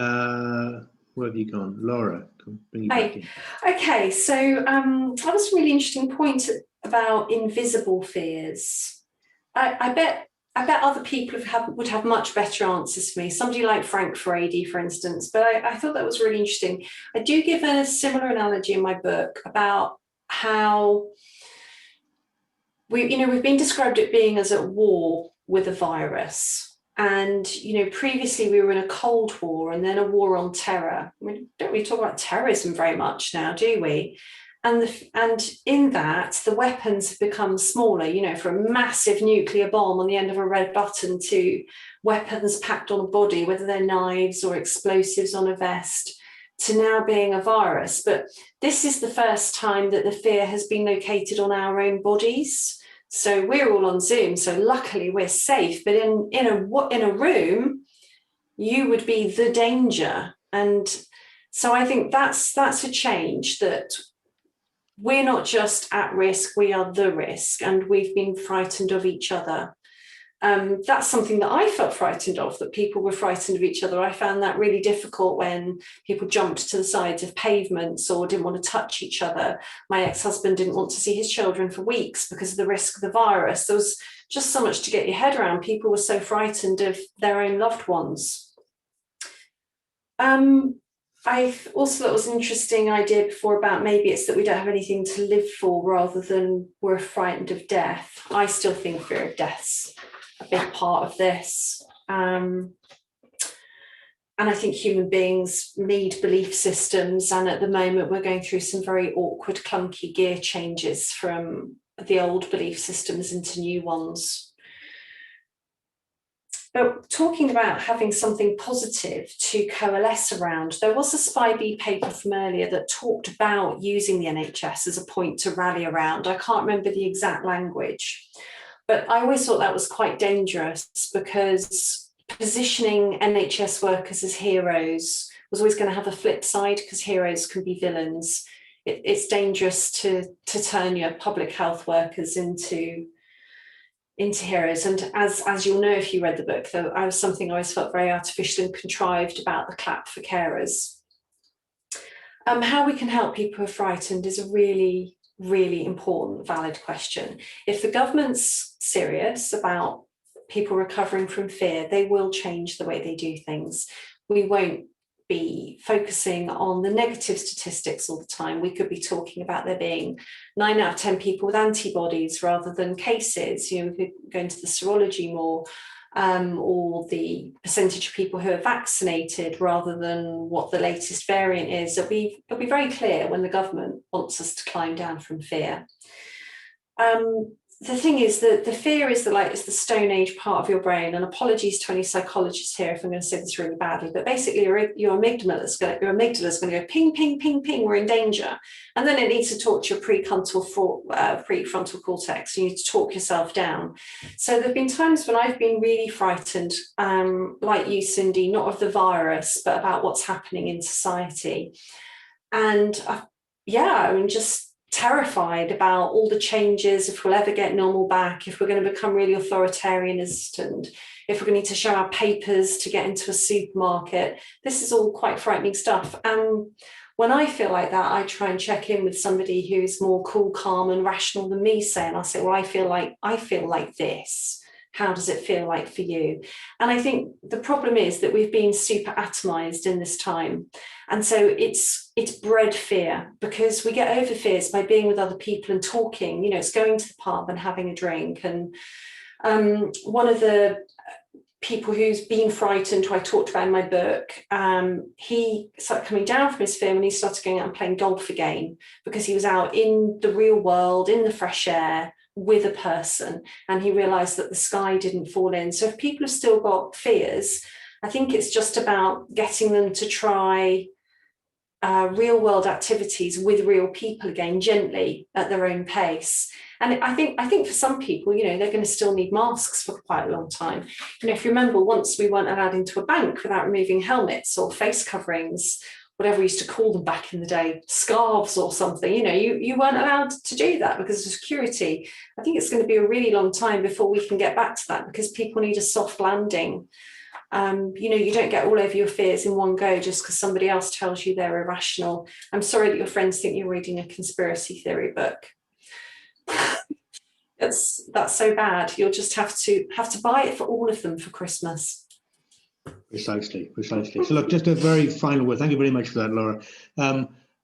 where have you gone? Laura, bring you back in. Okay, so that was a really interesting point about invisible fears. I bet other people would have much better answers for me. Somebody like Frank Frady, for instance, but I thought that was really interesting. I do give a similar analogy in my book about how we've been described as being as at war with a virus. And, previously we were in a Cold War and then a war on terror. We don't really talk about terrorism very much now, do we? And in that, the weapons have become smaller, you know, from a massive nuclear bomb on the end of a red button to weapons packed on a body, whether they're knives or explosives on a vest, to now being a virus. But this is the first time that the fear has been located on our own bodies. So we're all on Zoom, so luckily we're safe. But in a room, you would be the danger. And so I think that's a change, that we're not just at risk, we are the risk, and we've been frightened of each other. That's something that I felt frightened of, that people were frightened of each other. I found that really difficult when people jumped to the sides of pavements or didn't want to touch each other. My ex-husband didn't want to see his children for weeks because of the risk of the virus. There was just so much to get your head around. People were so frightened of their own loved ones. I also thought it was an interesting idea before about maybe it's that we don't have anything to live for rather than we're frightened of death. I still think fear of death's a big part of this. And I think human beings need belief systems. And at the moment, we're going through some very awkward, clunky gear changes from the old belief systems into new ones. But talking about having something positive to coalesce around, there was a Spy-B paper from earlier that talked about using the NHS as a point to rally around. I can't remember the exact language, but I always thought that was quite dangerous, because positioning NHS workers as heroes was always going to have a flip side, because heroes can be villains. It's dangerous to turn your public health workers into heroes. And as you'll know if you read the book, though, I was something I always felt very artificial and contrived about the clap for carers. How we can help people who are frightened is a really, really important, valid question. If the government's serious about people recovering from fear, they will change the way they do things. We won't be focusing on the negative statistics all the time. We could be talking about there being 9 out of 10 people with antibodies rather than cases. You know, we could go into the serology more, or the percentage of people who are vaccinated rather than what the latest variant is. It'll be very clear when the government wants us to climb down from fear. The thing is that the fear is the Stone Age part of your brain, and apologies to any psychologists here if I'm going to say this really badly, but basically your amygdala is going to go ping, ping, ping, ping, we're in danger. And then it needs to talk to your prefrontal cortex. You need to talk yourself down. So there have been times when I've been really frightened, like you, Cindy, not of the virus, but about what's happening in society. And I'm just terrified about all the changes, if we'll ever get normal back, if we're going to become really authoritarianist, and if we're going to need to show our papers to get into a supermarket. This is all quite frightening stuff. And when I feel like that, I try and check in with somebody who's more cool, calm and rational than me, saying, I'll say, well, I feel like this. How does it feel like for you? And I think the problem is that we've been super atomized in this time. And so it's bred fear, because we get over fears by being with other people and talking. You know, it's going to the pub and having a drink. And one of the people who's been frightened, who I talked about in my book, he started coming down from his fear when he started going out and playing golf again, because he was out in the real world, in the fresh air, with a person, and he realized that the sky didn't fall in. So if people have still got fears, I think it's just about getting them to try real world activities with real people again, gently, at their own pace. And I think for some people, you know, they're going to still need masks for quite a long time. You know, if you remember, once we weren't allowed into a bank without removing helmets or face coverings, whatever we used to call them back in the day, scarves or something, you know, you weren't allowed to do that because of security. I think it's going to be a really long time before we can get back to that, because people need a soft landing. You know, you don't get all over your fears in one go just because somebody else tells you they're irrational. I'm sorry that your friends think you're reading a conspiracy theory book. That's so bad. You'll just have to buy it for all of them for Christmas. Precisely. So look, just a very final word. Thank you very much for that, Laura.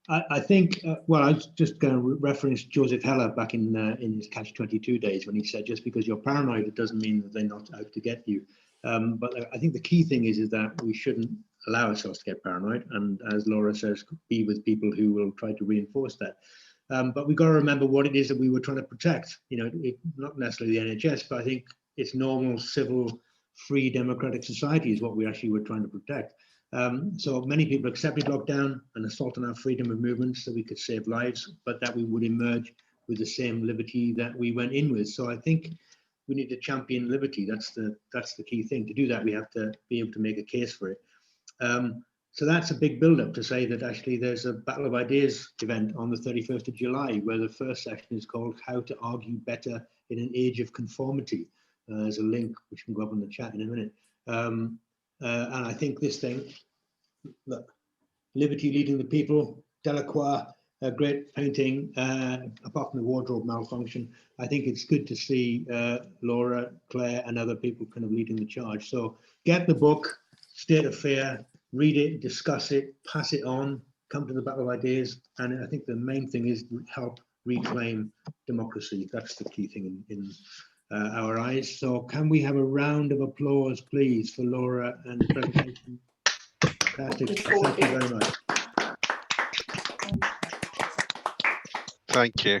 I think, well, I was just going to reference Joseph Heller back in his Catch-22 days, when he said, just because you're paranoid, it doesn't mean that they're not out to get you. But I think the key thing is that we shouldn't allow ourselves to get paranoid. And as Laura says, be with people who will try to reinforce that. But we've got to remember what it is that we were trying to protect. Not necessarily the NHS, but I think it's normal, civil, free, democratic society is what we actually were trying to protect. So many people accepted lockdown and assault on our freedom of movement so we could save lives, but that we would emerge with the same liberty that we went in with. So I think we need to champion liberty. That's the key thing. To do that, we have to be able to make a case for it. So that's a big build-up to say that actually there's a Battle of Ideas event on the 31st of July, where the first session is called How to Argue Better in an Age of Conformity. There's a link which can go up in the chat in a minute. And I think this thing, look, liberty leading the people, Delacroix, a great painting, apart from the wardrobe malfunction. I think it's good to see Laura, Claire, and other people kind of leading the charge. So get the book, State of Fear, read it, discuss it, pass it on, come to the Battle of Ideas. And I think the main thing is help reclaim democracy. That's the key thing in our eyes. So can we have a round of applause, please, for Laura and the presentation? Fantastic. Thank you very much. Thank you.